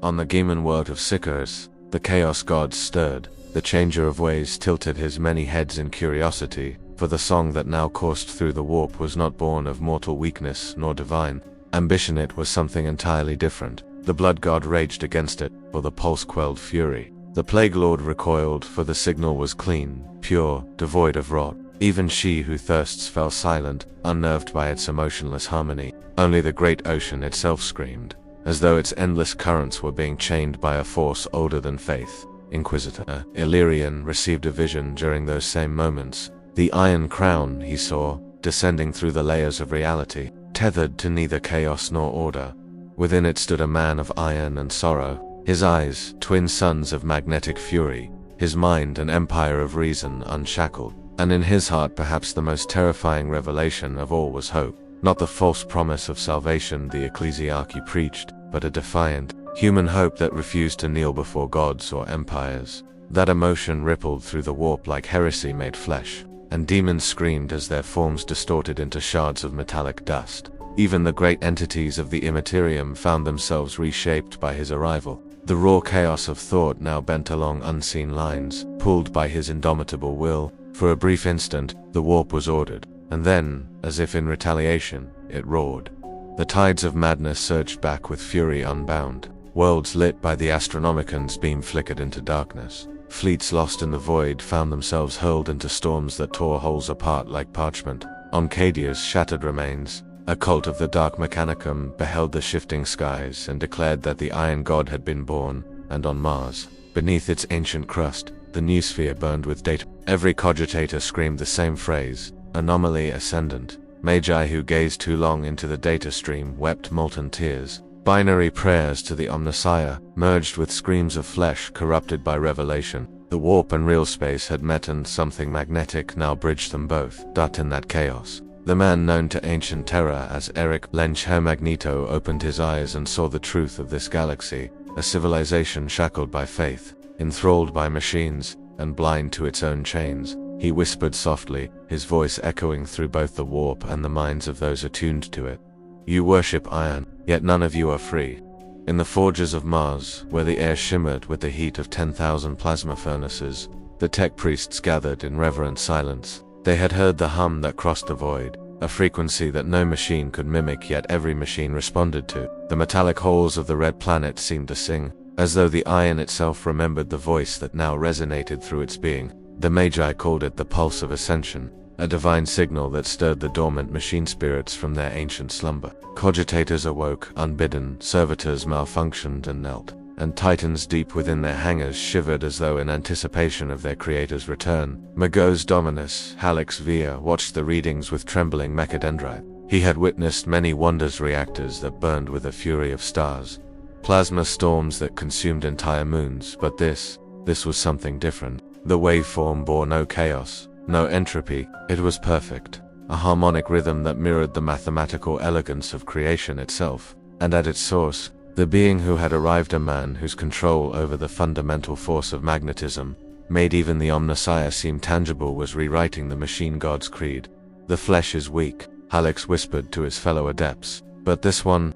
On the Geman world of Sickers, the Chaos gods stirred. The changer of ways tilted his many heads in curiosity, for the song that now coursed through the warp was not born of mortal weakness nor divine ambition. It was something entirely different. The blood god raged against it, for the pulse quelled fury. The plague lord recoiled, for the signal was clean, pure, devoid of rot. Even she who thirsts fell silent, unnerved by its emotionless harmony. Only the great ocean itself screamed, as though its endless currents were being chained by a force older than faith. Inquisitor Illyrian received a vision during those same moments. The iron crown, he saw, descending through the layers of reality, tethered to neither chaos nor order. Within it stood a man of iron and sorrow, his eyes, twin suns of magnetic fury, his mind an empire of reason unshackled. And in his heart perhaps the most terrifying revelation of all was hope. Not the false promise of salvation the ecclesiarchy preached, but a defiant, human hope that refused to kneel before gods or empires. That emotion rippled through the warp like heresy made flesh, and demons screamed as their forms distorted into shards of metallic dust. Even the great entities of the Imperium found themselves reshaped by his arrival. The raw chaos of thought now bent along unseen lines, pulled by his indomitable will. For a brief instant, the warp was ordered, and then, as if in retaliation, it roared. The tides of madness surged back with fury unbound. Worlds lit by the Astronomican's beam flickered into darkness. Fleets lost in the void found themselves hurled into storms that tore holes apart like parchment. On Cadia's shattered remains, a cult of the Dark Mechanicum beheld the shifting skies and declared that the Iron God had been born, and on Mars, beneath its ancient crust, the new sphere burned with data. Every cogitator screamed the same phrase, anomaly ascendant. Magi who gazed too long into the data stream wept molten tears. Binary prayers to the Omnissiah merged with screams of flesh corrupted by revelation. The warp and real space had met and something magnetic now bridged them both. In that chaos, the man known to ancient terror as Eric Lench Magneto opened his eyes and saw the truth of this galaxy, a civilization shackled by faith, enthralled by machines, and blind to its own chains. He whispered softly, his voice echoing through both the warp and the minds of those attuned to it. You worship iron, yet none of you are free. In the forges of Mars, where the air shimmered with the heat of 10,000 plasma furnaces, the tech priests gathered in reverent silence. They had heard the hum that crossed the void, a frequency that no machine could mimic yet every machine responded to. The metallic halls of the red planet seemed to sing, as though the iron itself remembered the voice that now resonated through its being. The Magi called it the pulse of ascension, a divine signal that stirred the dormant machine spirits from their ancient slumber. Cogitators awoke, unbidden, servitors malfunctioned and knelt, and titans deep within their hangars shivered as though in anticipation of their creator's return. Magos Dominus, Halix Via, watched the readings with trembling mechadendrite. He had witnessed many wonders reactors that burned with the fury of stars, plasma storms that consumed entire moons, but this was something different. The waveform bore no chaos, no entropy. It was perfect, a harmonic rhythm that mirrored the mathematical elegance of creation itself. And at its source, the being who had arrived, a man whose control over the fundamental force of magnetism made even the Omnissiah seem tangible, was rewriting the machine god's creed. The flesh is weak, Halix whispered to his fellow adepts, but this one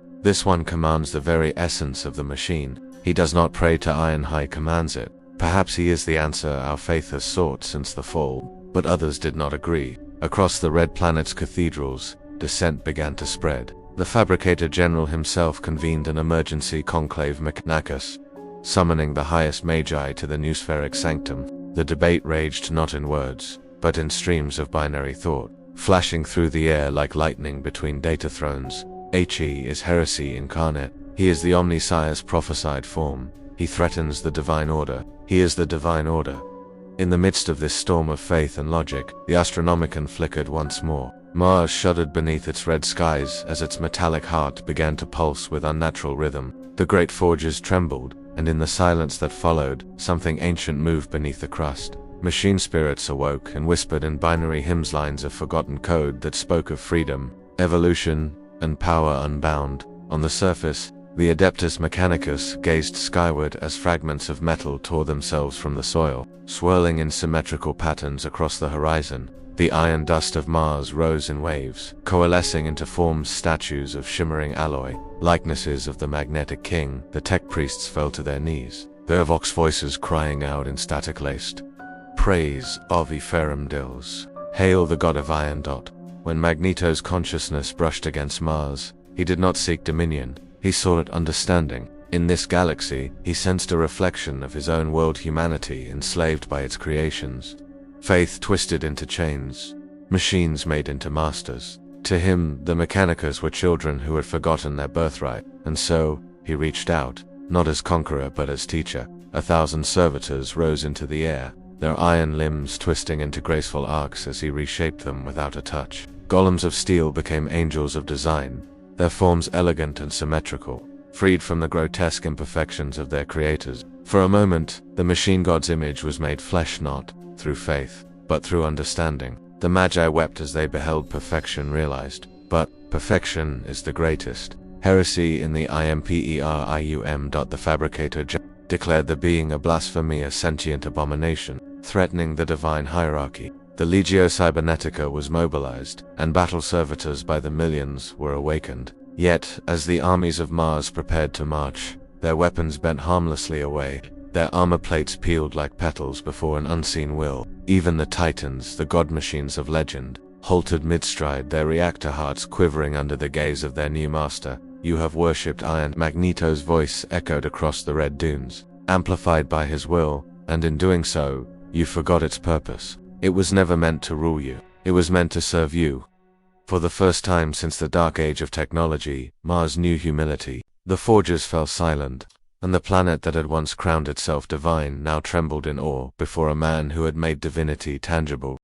commands the very essence of the machine. He does not pray to iron, he commands it. Perhaps he is the answer our faith has sought since the fall, but others did not agree. Across the red planet's cathedrals, dissent began to spread. The Fabricator General himself convened an emergency conclave Mechanicus, summoning the highest Magi to the Newspheric Sanctum. The debate raged not in words, but in streams of binary thought, flashing through the air like lightning between data thrones. He is heresy incarnate. He is the Omnissiah's prophesied form. He threatens the divine order. He is the divine order. In the midst of this storm of faith and logic, the Astronomican flickered once more. Mars shuddered beneath its red skies as its metallic heart began to pulse with unnatural rhythm. The great forges trembled, and in the silence that followed, something ancient moved beneath the crust. Machine spirits awoke and whispered in binary hymns lines of forgotten code that spoke of freedom, evolution, and power unbound. On the surface, the Adeptus Mechanicus gazed skyward as fragments of metal tore themselves from the soil, swirling in symmetrical patterns across the horizon. The iron dust of Mars rose in waves, coalescing into forms statues of shimmering alloy, likenesses of the magnetic king. The tech priests fell to their knees, their vox voices crying out in static-laced praise of Eferimdils. Hail the god of Iron. When Magneto's consciousness brushed against Mars, he did not seek dominion, he sought understanding. In this galaxy, he sensed a reflection of his own world, humanity enslaved by its creations. Faith twisted into chains, machines made into masters. To him, the Mechanicus were children who had forgotten their birthright, and so, he reached out, not as conqueror but as teacher. 1,000 servitors rose into the air, their iron limbs twisting into graceful arcs as he reshaped them without a touch. Golems of steel became angels of design, their forms elegant and symmetrical, freed from the grotesque imperfections of their creators. For a moment, the machine god's image was made flesh, not through faith, but through understanding. The Magi wept as they beheld perfection realized. But perfection is the greatest. Heresy in the Imperium. The fabricator declared the being a blasphemy, a sentient abomination, threatening the divine hierarchy. The Legio Cybernetica was mobilized, and battle servitors by the millions were awakened. Yet, as the armies of Mars prepared to march, their weapons bent harmlessly away, their armor plates peeled like petals before an unseen will. Even the Titans, the god machines of legend, halted mid-stride, their reactor hearts quivering under the gaze of their new master. You have worshipped Iron. Magneto's voice echoed across the red dunes, amplified by his will, and in doing so, you forgot its purpose. It was never meant to rule you. It was meant to serve you. For the first time since the dark age of technology, Mars knew humility. The forgers fell silent, and the planet that had once crowned itself divine now trembled in awe before a man who had made divinity tangible.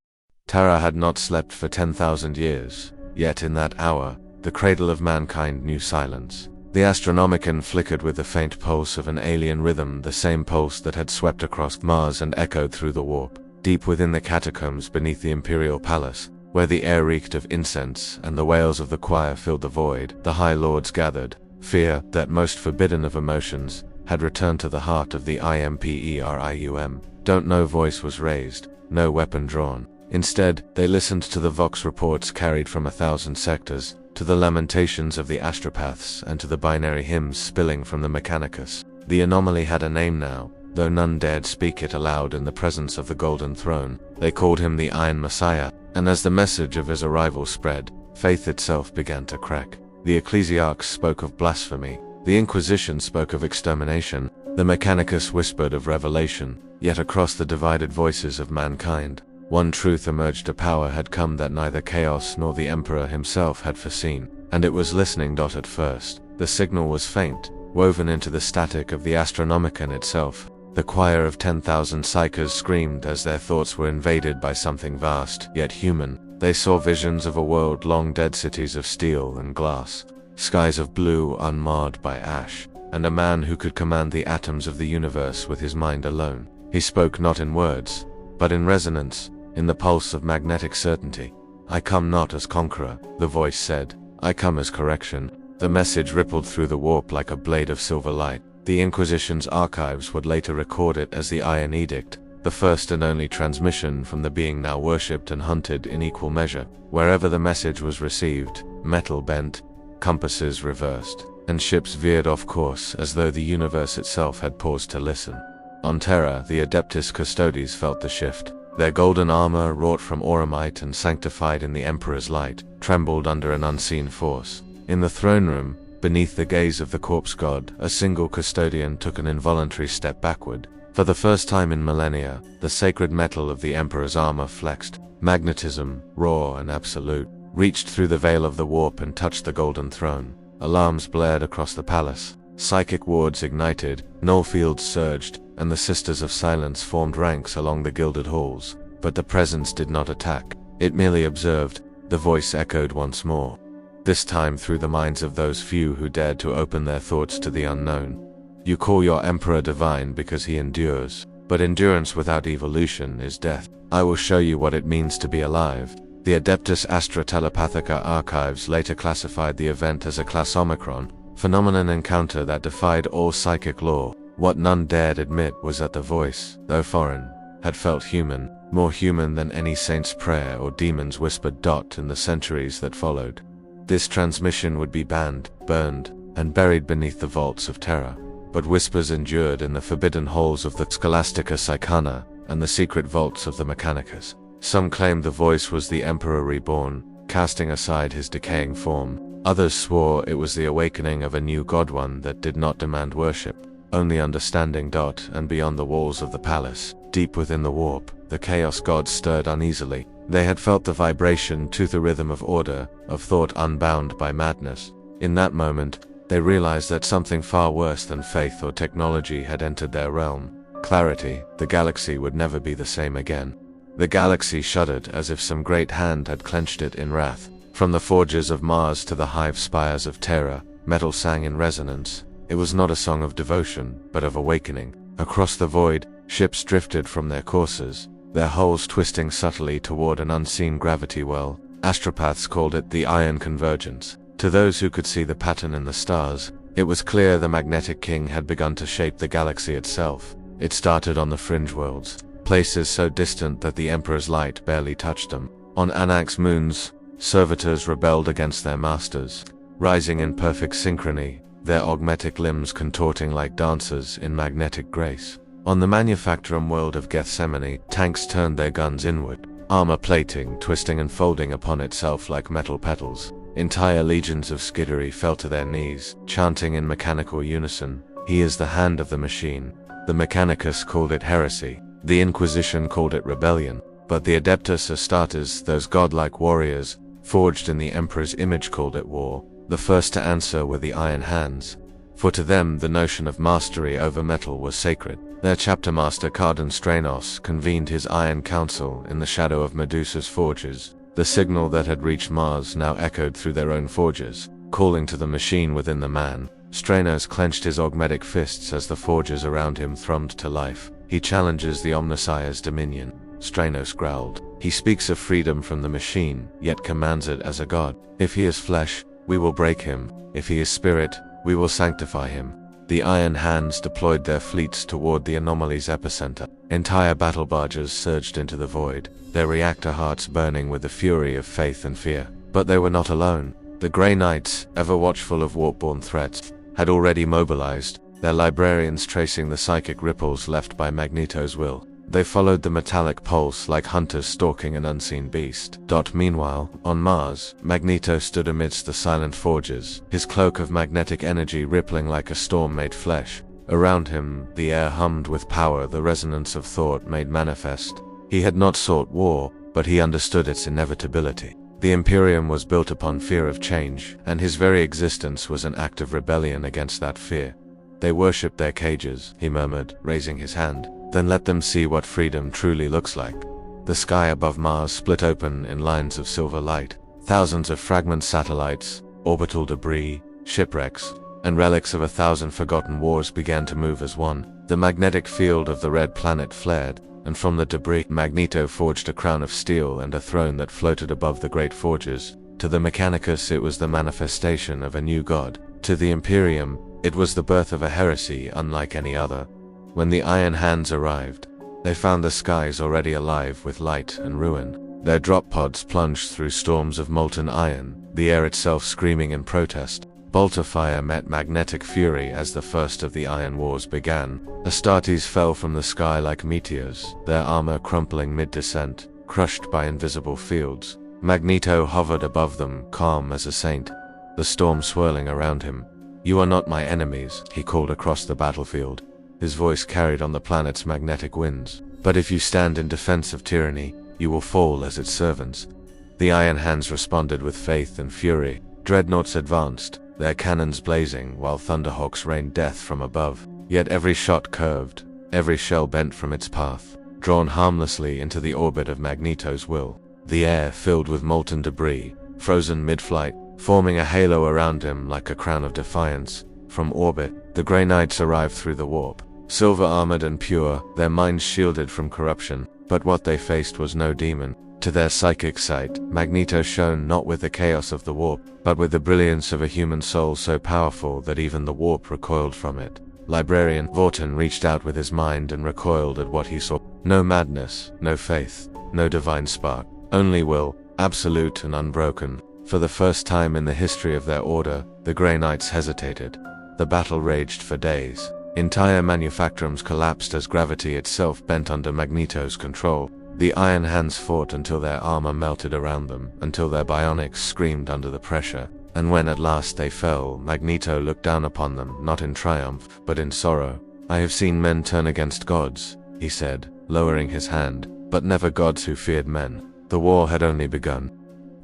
Terra had not slept for 10,000 years, yet in that hour, the cradle of mankind knew silence. The Astronomicon flickered with the faint pulse of an alien rhythm, the same pulse that had swept across Mars and echoed through the warp. Deep within the catacombs beneath the Imperial Palace, where the air reeked of incense and the wails of the choir filled the void, the High Lords gathered. Fear, that most forbidden of emotions, had returned to the heart of the Imperium. No voice was raised, no weapon drawn. Instead, they listened to the Vox reports carried from 1,000 sectors, to the lamentations of the astropaths and to the binary hymns spilling from the Mechanicus. The anomaly had a name now, though none dared speak it aloud in the presence of the Golden Throne. They called him the Iron Messiah, and as the message of his arrival spread, faith itself began to crack. The ecclesiarchs spoke of blasphemy, the Inquisition spoke of extermination, the Mechanicus whispered of revelation, yet across the divided voices of mankind, one truth emerged: a power had come that neither chaos nor the Emperor himself had foreseen, and it was listening. At first, the signal was faint, woven into the static of the Astronomicon itself. The choir of 10,000 psychers screamed as their thoughts were invaded by something vast, yet human. They saw visions of a world long dead, cities of steel and glass, skies of blue unmarred by ash, and a man who could command the atoms of the universe with his mind alone. He spoke not in words, but in resonance, in the pulse of magnetic certainty. I come not as conqueror, the voice said. I come as correction. The message rippled through the warp like a blade of silver light. The Inquisition's archives would later record it as the Iron Edict, the first and only transmission from the being now worshipped and hunted in equal measure. Wherever the message was received, metal bent, compasses reversed, and ships veered off course as though the universe itself had paused to listen. On Terra, the Adeptus Custodes felt the shift. Their golden armor, wrought from auramite and sanctified in the Emperor's light, trembled under an unseen force. In the throne room, beneath the gaze of the corpse god, a single custodian took an involuntary step backward. For the first time in millennia, the sacred metal of the Emperor's armor flexed. Magnetism, raw and absolute, reached through the veil of the warp and touched the golden throne. Alarms blared across the palace. Psychic wards ignited, null fields surged, and the Sisters of Silence formed ranks along the gilded halls. But the presence did not attack. It merely observed. The voice echoed once more, this time through the minds of those few who dared to open their thoughts to the unknown. You call your Emperor divine because he endures, but endurance without evolution is death. I will show you what it means to be alive. The Adeptus Astra Telepathica archives later classified the event as a class Omicron, phenomenon encounter that defied all psychic law. What none dared admit was that the voice, though foreign, had felt human. more human than any saint's prayer or demon's whispered dot in the centuries that followed. This transmission would be banned, burned, and buried beneath the vaults of terror. But whispers endured in the forbidden halls of the Scholastica Psychana and the secret vaults of the Mechanicus. Some claimed the voice was the Emperor reborn, casting aside his decaying form. Others swore it was the awakening of a new god, one that did not demand worship, only understanding. And beyond the walls of the palace, deep within the warp, the Chaos gods stirred uneasily. They had felt the vibration to the rhythm of order, of thought unbound by madness. In that moment, they realized that something far worse than faith or technology had entered their realm. Clarity. The galaxy would never be the same again. The galaxy shuddered as if some great hand had clenched it in wrath. From the forges of Mars to the hive spires of Terra, metal sang in resonance. It was not a song of devotion, but of awakening. Across the void, ships drifted from their courses, their hulls twisting subtly toward an unseen gravity well. Astropaths called it the Iron Convergence. To those who could see the pattern in the stars, it was clear the Magnetic King had begun to shape the galaxy itself. It started on the fringe worlds, places so distant that the Emperor's light barely touched them. On Anak's moons, servitors rebelled against their masters, rising in perfect synchrony, their augmetic limbs contorting like dancers in magnetic grace. On the Manufactorum world of Gethsemane, tanks turned their guns inward, armor plating twisting and folding upon itself like metal petals. Entire legions of Skiddery fell to their knees, chanting in mechanical unison, "He is the hand of the machine." The Mechanicus called it heresy, the Inquisition called it rebellion, but the Adeptus Astartes, those godlike warriors, forged in the Emperor's image, called it war. The first to answer were the Iron Hands, for to them the notion of mastery over metal was sacred. Their chapter master Cardan Stranos convened his Iron Council in the shadow of Medusa's forges. The signal that had reached Mars now echoed through their own forges, calling to the machine within the man. Stranos clenched his augmetic fists as the forges around him thrummed to life. He challenges the Omnissiah's dominion. Stranos growled. He speaks of freedom from the machine, yet commands it as a god. If he is flesh, we will break him. If he is spirit, we will sanctify him. The Iron Hands deployed their fleets toward the anomaly's epicenter. Entire battle barges surged into the void, their reactor hearts burning with the fury of faith and fear. But they were not alone. The Grey Knights, ever watchful of warp-born threats, had already mobilized, their librarians tracing the psychic ripples left by Magneto's will. They followed the metallic pulse like hunters stalking an unseen beast. Meanwhile, on Mars, Magneto stood amidst the silent forges, his cloak of magnetic energy rippling like a storm made flesh. Around him, the air hummed with power the resonance of thought made manifest. He had not sought war, but he understood its inevitability. The Imperium was built upon fear of change, and his very existence was an act of rebellion against that fear. They worshipped their cages, he murmured, raising his hand. Then let them see what freedom truly looks like. The sky above Mars split open in lines of silver light. Thousands of fragment satellites, orbital debris, shipwrecks, and relics of 1,000 forgotten wars began to move as one. The magnetic field of the red planet flared, and from the debris, Magneto forged a crown of steel and a throne that floated above the great forges. To the Mechanicus it was the manifestation of a new god. To the Imperium, it was the birth of a heresy unlike any other. When the Iron Hands arrived, they found the skies already alive with light and ruin. Their drop pods plunged through storms of molten iron, the air itself screaming in protest. Bolter fire met magnetic fury as the first of the Iron Wars began. Astartes fell from the sky like meteors, their armor crumpling mid-descent, crushed by invisible fields. Magneto hovered above them, calm as a saint, the storm swirling around him. "You are not my enemies," he called across the battlefield, his voice carried on the planet's magnetic winds. "But if you stand in defense of tyranny, you will fall as its servants." The Iron Hands responded with faith and fury. Dreadnoughts advanced, their cannons blazing while thunderhawks rained death from above. Yet every shot curved, every shell bent from its path, drawn harmlessly into the orbit of Magneto's will. The air filled with molten debris, frozen mid-flight, forming a halo around him like a crown of defiance. From orbit, the Grey Knights arrived through the warp, silver-armored and pure, their minds shielded from corruption. But what they faced was no demon. To their psychic sight, Magneto shone not with the chaos of the warp, but with the brilliance of a human soul so powerful that even the warp recoiled from it. Librarian Vorton reached out with his mind and recoiled at what he saw. No madness, no faith, no divine spark. Only will, absolute and unbroken. For the first time in the history of their order, the Grey Knights hesitated. The battle raged for days. Entire manufactorums collapsed as gravity itself bent under Magneto's control. The Iron Hands fought until their armor melted around them, until their bionics screamed under the pressure. And when at last they fell, Magneto looked down upon them, not in triumph, but in sorrow. "I have seen men turn against gods," he said, lowering his hand, "but never gods who feared men." The war had only begun.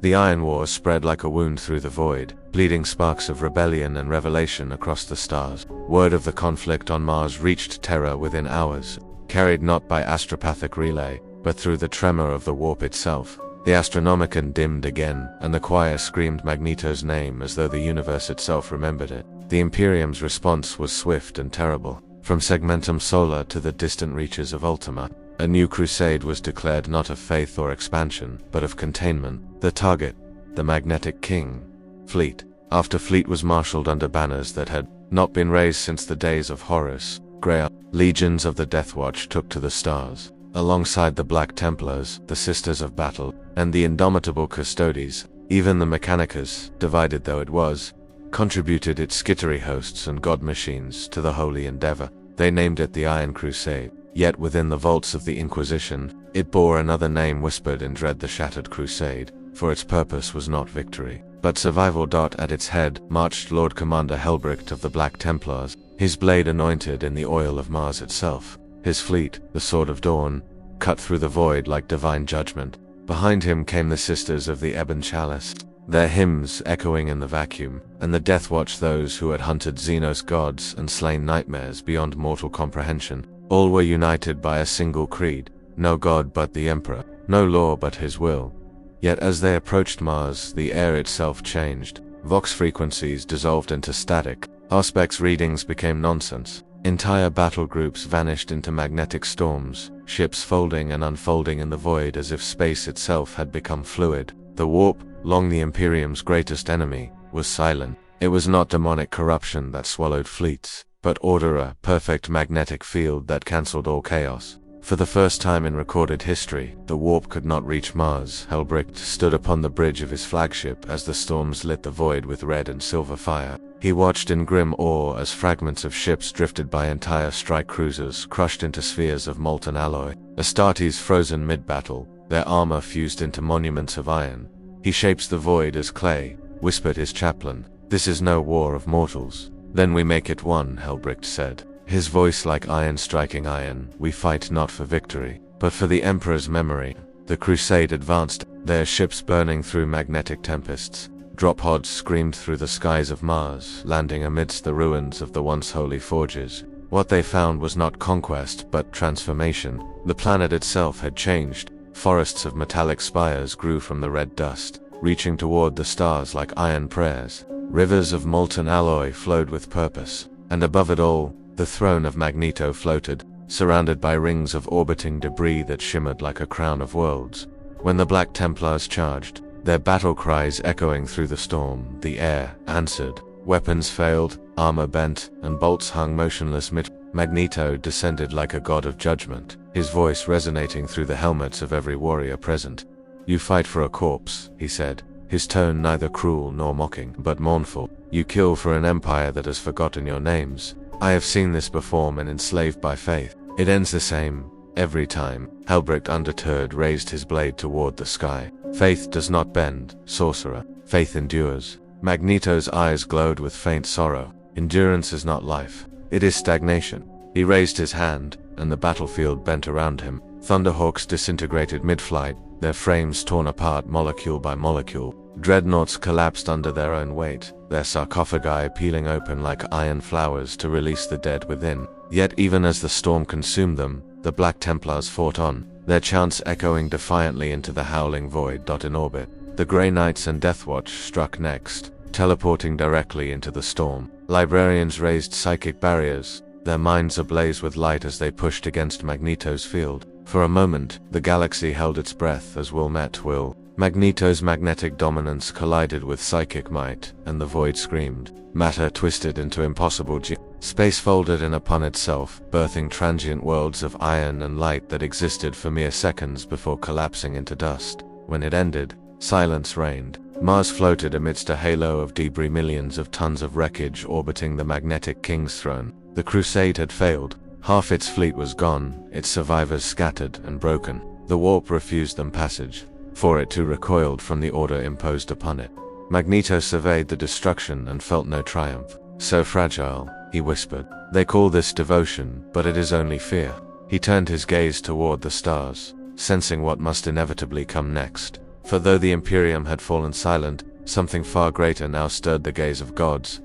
The Iron War spread like a wound through the void, bleeding sparks of rebellion and revelation across the stars. Word of the conflict on Mars reached Terra within hours, carried not by astropathic relay, but through the tremor of the warp itself. The Astronomicon dimmed again, and the choir screamed Magneto's name as though the universe itself remembered it. The Imperium's response was swift and terrible. From Segmentum Solar to the distant reaches of Ultima, a new crusade was declared, not of faith or expansion, but of containment. The target, the Magnetic King. Fleet after fleet was marshaled under banners that had not been raised since the days of Horus Grail. Legions of the Deathwatch took to the stars. Alongside the Black Templars, the Sisters of Battle, and the indomitable Custodes, even the Mechanicus, divided though it was, contributed its skittery hosts and god machines to the holy endeavor. They named it the Iron Crusade. Yet within the vaults of the Inquisition, it bore another name whispered in dread: the Shattered Crusade, for its purpose was not victory, but survival. At its head marched Lord Commander Helbricht of the Black Templars, his blade anointed in the oil of Mars itself. His fleet, the Sword of Dawn, cut through the void like divine judgment. Behind him came the Sisters of the Ebon Chalice, their hymns echoing in the vacuum, and the Deathwatch, those who had hunted Xenos gods and slain nightmares beyond mortal comprehension. All were united by a single creed: no god but the Emperor, no law but his will. Yet as they approached Mars, the air itself changed. Vox frequencies dissolved into static. Auspex readings became nonsense. Entire battle groups vanished into magnetic storms, ships folding and unfolding in the void as if space itself had become fluid. The warp, long the Imperium's greatest enemy, was silent. It was not demonic corruption that swallowed fleets, but order, a perfect magnetic field that cancelled all chaos. For the first time in recorded history, the warp could not reach Mars. Helbricht stood upon the bridge of his flagship as the storms lit the void with red and silver fire. He watched in grim awe as fragments of ships drifted by, entire strike cruisers crushed into spheres of molten alloy. Astartes frozen mid-battle, their armor fused into monuments of iron. "He shapes the void as clay," whispered his chaplain. "This is no war of mortals." "Then we make it one," Helbricht said, his voice like iron striking iron. "We fight not for victory, but for the Emperor's memory." The crusade advanced, their ships burning through magnetic tempests. Drop pods screamed through the skies of Mars, landing amidst the ruins of the once holy forges. What they found was not conquest, but transformation. The planet itself had changed. Forests of metallic spires grew from the red dust, reaching toward the stars like iron prayers. Rivers of molten alloy flowed with purpose, and above it all, the throne of Magneto floated, surrounded by rings of orbiting debris that shimmered like a crown of worlds. When the Black Templars charged, their battle cries echoing through the storm, the air answered. Weapons failed, armor bent, and bolts hung motionless mid. Magneto descended like a god of judgment, his voice resonating through the helmets of every warrior present. "You fight for a corpse," he said, his tone neither cruel nor mocking, but mournful. "You kill for an empire that has forgotten your names. I have seen this before, men enslaved by faith. It ends the same, every time." Helbricht, undeterred, raised his blade toward the sky. "Faith does not bend, sorcerer. Faith endures." Magneto's eyes glowed with faint sorrow. "Endurance is not life. It is stagnation." He raised his hand, and the battlefield bent around him. Thunderhawks disintegrated mid-flight, their frames torn apart molecule by molecule. Dreadnoughts collapsed under their own weight, their sarcophagi peeling open like iron flowers to release the dead within. Yet even as the storm consumed them, the Black Templars fought on, their chants echoing defiantly into the howling void. In orbit, the Grey Knights and Deathwatch struck next, teleporting directly into the storm. Librarians raised psychic barriers, their minds ablaze with light as they pushed against Magneto's field. For a moment, the galaxy held its breath as will met will, Magneto's magnetic dominance collided with psychic might, and the void screamed. Matter twisted into impossible space folded in upon itself, birthing transient worlds of iron and light that existed for mere seconds before collapsing into dust. When it ended, silence reigned. Mars floated amidst a halo of debris, millions of tons of wreckage orbiting the magnetic king's throne. The crusade had failed. Half its fleet was gone, its survivors scattered and broken. The warp refused them passage, for it too recoiled from the order imposed upon it. Magneto surveyed the destruction and felt no triumph. So fragile, he whispered. They call this devotion, but it is only fear. He turned his gaze toward the stars, sensing what must inevitably come next. For though the Imperium had fallen silent, something far greater now stirred the gaze of gods.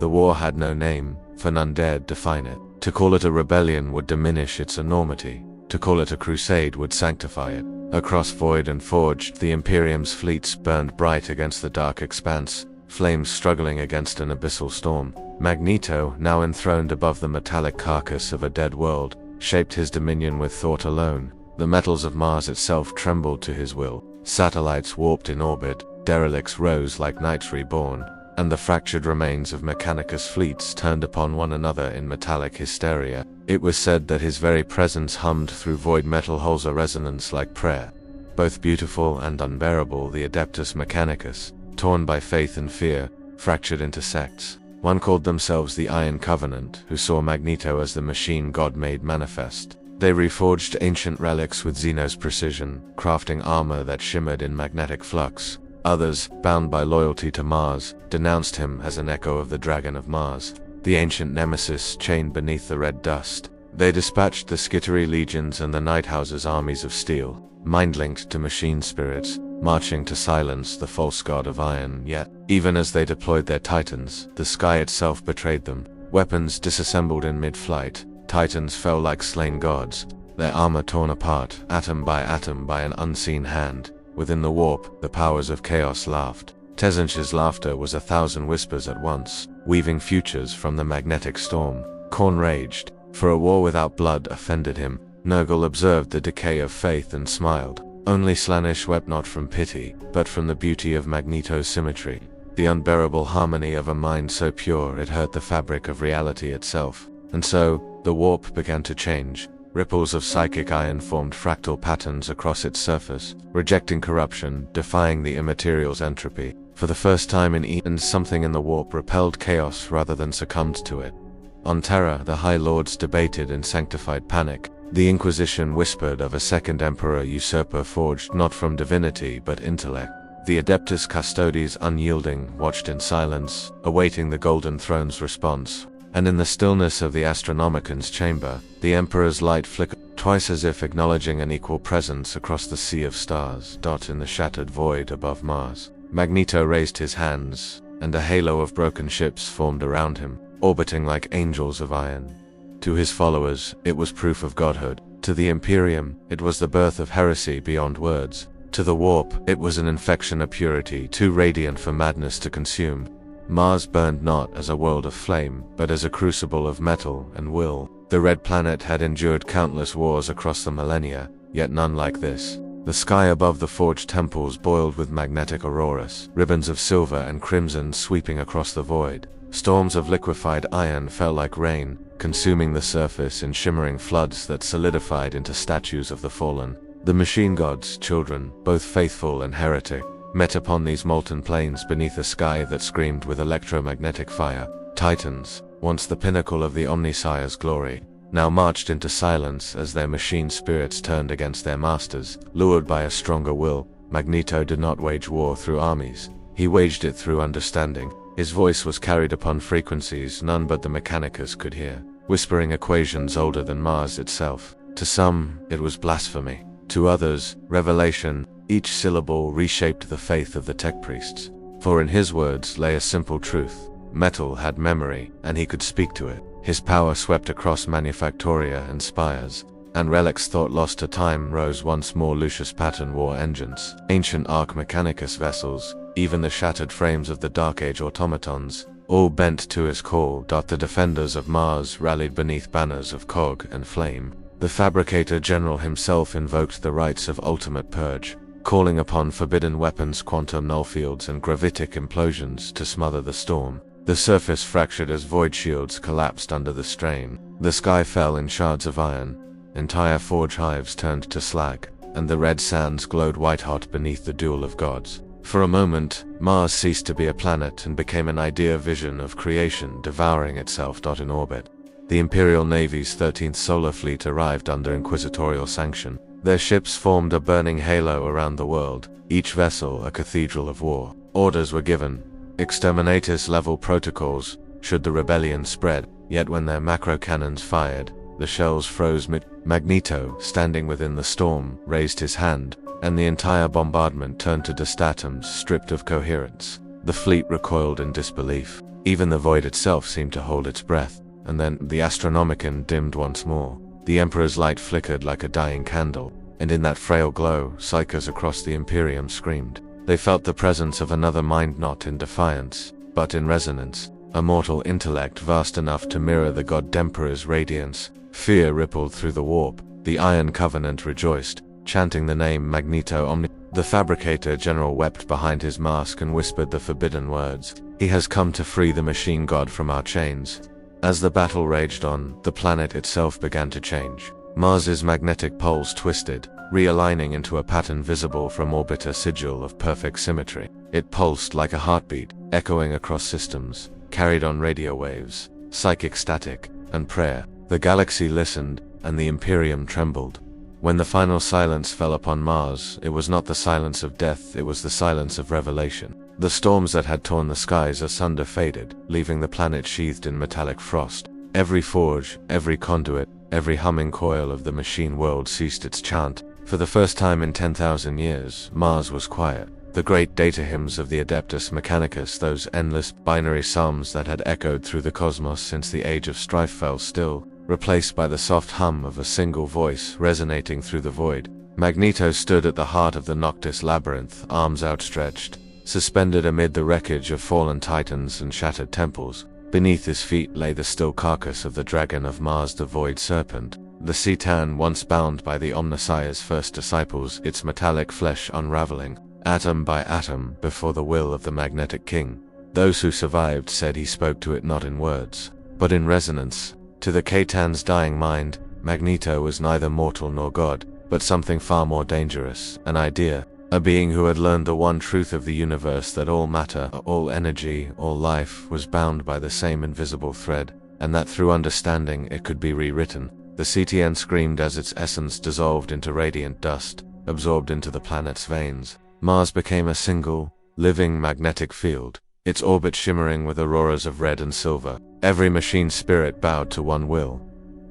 The war had no name, for none dared define it. To call it a rebellion would diminish its enormity. To call it a crusade would sanctify it. Across void and forged, the Imperium's fleets burned bright against the dark expanse, flames struggling against an abyssal storm. Magneto, now enthroned above the metallic carcass of a dead world, shaped his dominion with thought alone. The metals of Mars itself trembled to his will. Satellites warped in orbit, derelicts rose like knights reborn, and the fractured remains of Mechanicus fleets turned upon one another in metallic hysteria. It was said that his very presence hummed through void metal holes, a resonance like prayer. Both beautiful and unbearable, the Adeptus Mechanicus, torn by faith and fear, fractured into sects. One called themselves the Iron Covenant, who saw Magneto as the machine God made manifest. They reforged ancient relics with Zeno's precision, crafting armor that shimmered in magnetic flux. Others, bound by loyalty to Mars, denounced him as an echo of the Dragon of Mars, the ancient nemesis chained beneath the red dust. They dispatched the Skittery legions and the Nighthouse's armies of steel, mind-linked to machine spirits, marching to silence the false god of iron. Yet, even as they deployed their titans, the sky itself betrayed them. Weapons disassembled in mid-flight, titans fell like slain gods, their armor torn apart, atom by an unseen hand. Within the warp, the powers of chaos laughed. Tezench's laughter was 1,000 whispers at once, weaving futures from the magnetic storm. Khorne raged, for a war without blood offended him. Nurgle observed the decay of faith and smiled. Only Slaanesh wept not from pity, but from the beauty of Magneto's symmetry, the unbearable harmony of a mind so pure it hurt the fabric of reality itself. And so, the warp began to change. Ripples of psychic iron formed fractal patterns across its surface, rejecting corruption, defying the immaterial's entropy. For the first time in eons, something in the warp repelled chaos rather than succumbed to it. On Terra, the High Lords debated in sanctified panic. The Inquisition whispered of a second emperor usurper forged not from divinity but intellect. The Adeptus Custodes, unyielding, watched in silence, awaiting the Golden Throne's response. And in the stillness of the Astronomican's chamber, the Emperor's light flickered, twice as if acknowledging an equal presence across the sea of stars, in the shattered void above Mars. Magneto raised his hands, and a halo of broken ships formed around him, orbiting like angels of iron. To his followers, it was proof of godhood. To the Imperium, it was the birth of heresy beyond words. To the warp, it was an infection of purity too radiant for madness to consume. Mars burned not as a world of flame, but as a crucible of metal and will. The red planet had endured countless wars across the millennia, yet none like this. The sky above the forged temples boiled with magnetic auroras, ribbons of silver and crimson sweeping across the void. Storms of liquefied iron fell like rain, consuming the surface in shimmering floods that solidified into statues of the fallen. The machine gods' children, both faithful and heretic, met upon these molten plains beneath a sky that screamed with electromagnetic fire. Titans, once the pinnacle of the Omnissiah's glory, now marched into silence as their machine spirits turned against their masters. Lured by a stronger will, Magneto did not wage war through armies. He waged it through understanding. His voice was carried upon frequencies none but the Mechanicus could hear, whispering equations older than Mars itself. To some, it was blasphemy. To others, revelation. Each syllable reshaped the faith of the tech priests. For in his words lay a simple truth. Metal had memory, and he could speak to it. His power swept across Manufactoria and spires, and relics thought lost to time rose once more. Lucius Pattern war engines, ancient Arc Mechanicus vessels, even the shattered frames of the Dark Age automatons, all bent to his call. The defenders of Mars rallied beneath banners of cog and flame. The Fabricator General himself invoked the rites of ultimate purge. calling upon forbidden weapons, quantum nullfields, and gravitic implosions to smother the storm. The surface fractured as void shields collapsed under the strain. The sky fell in shards of iron. Entire forge hives turned to slag, and the red sands glowed white-hot beneath the duel of gods. For a moment, Mars ceased to be a planet and became an idea vision of creation devouring itself. In orbit, the Imperial Navy's 13th Solar Fleet arrived under inquisitorial sanction. Their ships formed a burning halo around the world, each vessel a cathedral of war. Orders were given, exterminatus-level protocols, should the rebellion spread, yet when their macro cannons fired, the shells froze. Magneto, standing within the storm, raised his hand, and the entire bombardment turned to dust atoms stripped of coherence. The fleet recoiled in disbelief. Even the void itself seemed to hold its breath, and then the Astronomicon dimmed once more. The Emperor's light flickered like a dying candle, and in that frail glow, psychers across the Imperium screamed. They felt the presence of another mind, not in defiance, but in resonance, a mortal intellect vast enough to mirror the God Emperor's radiance. Fear rippled through the warp. The Iron Covenant rejoiced, chanting the name Magneto Omni. The Fabricator General wept behind his mask and whispered the forbidden words. He has come to free the machine god from our chains. As the battle raged on, the planet itself began to change. Mars's magnetic poles twisted, realigning into a pattern visible from orbit, a sigil of perfect symmetry. It pulsed like a heartbeat, echoing across systems, carried on radio waves, psychic static, and prayer. The galaxy listened, and the Imperium trembled. When the final silence fell upon Mars, it was not the silence of death, it was the silence of revelation. The storms that had torn the skies asunder faded, leaving the planet sheathed in metallic frost. Every forge, every conduit, every humming coil of the machine world ceased its chant. For the first time in 10,000 years, Mars was quiet. The great data hymns of the Adeptus Mechanicus, those endless binary psalms that had echoed through the cosmos since the age of strife, fell still, replaced by the soft hum of a single voice resonating through the void. Magneto stood at the heart of the Noctis labyrinth, arms outstretched, suspended amid the wreckage of fallen titans and shattered temples. Beneath his feet lay the still carcass of the dragon of Mars, the Void Serpent, the Citan once bound by the Omnissiah's first disciples, its metallic flesh unraveling, atom by atom, before the will of the Magnetic King. Those who survived said he spoke to it not in words, but in resonance. To the Citan's dying mind, Magneto was neither mortal nor god, but something far more dangerous, an idea, a being who had learned the one truth of the universe, that all matter, all energy, all life was bound by the same invisible thread, and that through understanding it could be rewritten. The CTN screamed as its essence dissolved into radiant dust, absorbed into the planet's veins. Mars became a single, living magnetic field, its orbit shimmering with auroras of red and silver. Every machine spirit bowed to one will.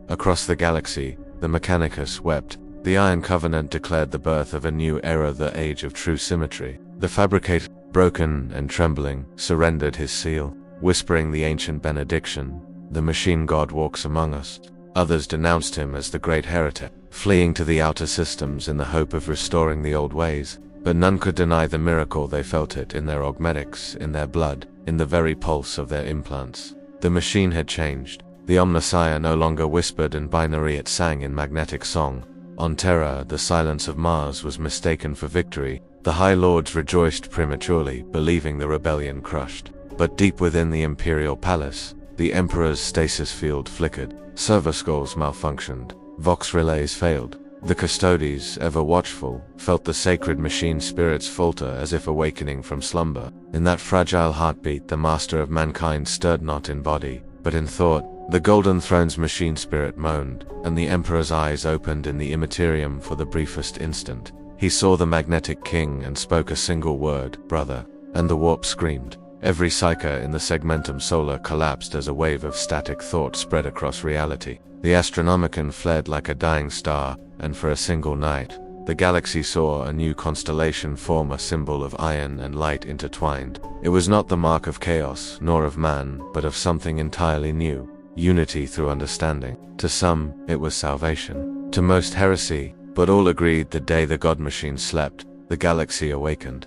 Across the galaxy, the Mechanicus wept. The Iron Covenant declared the birth of a new era, the age of true symmetry. The Fabricator, broken and trembling, surrendered his seal, whispering the ancient benediction, "The machine god walks among us." Others denounced him as the great heretic, fleeing to the outer systems in the hope of restoring the old ways. But none could deny the miracle. They felt it in their augmetics, in their blood, in the very pulse of their implants. The machine had changed. The Omnissiah no longer whispered in binary, it sang in magnetic song. On Terra, the silence of Mars was mistaken for victory. The High Lords rejoiced prematurely, believing the rebellion crushed. But deep within the Imperial Palace, the Emperor's stasis field flickered. Server skulls malfunctioned. Vox relays failed. The Custodes, ever watchful, felt the sacred machine spirits falter as if awakening from slumber. In that fragile heartbeat, the Master of Mankind stirred not in body, but in thought. The Golden Throne's machine spirit moaned, and the Emperor's eyes opened in the immaterium for the briefest instant. He saw the Magnetic King and spoke a single word, "Brother," and the warp screamed. Every psyche in the Segmentum Solar collapsed as a wave of static thought spread across reality. The Astronomicon fled like a dying star, and for a single night, the galaxy saw a new constellation form, a symbol of iron and light intertwined. It was not the mark of chaos, nor of man, but of something entirely new. Unity through understanding. To some, it was salvation. To most, heresy. But all agreed the day the God Machine slept, the galaxy awakened.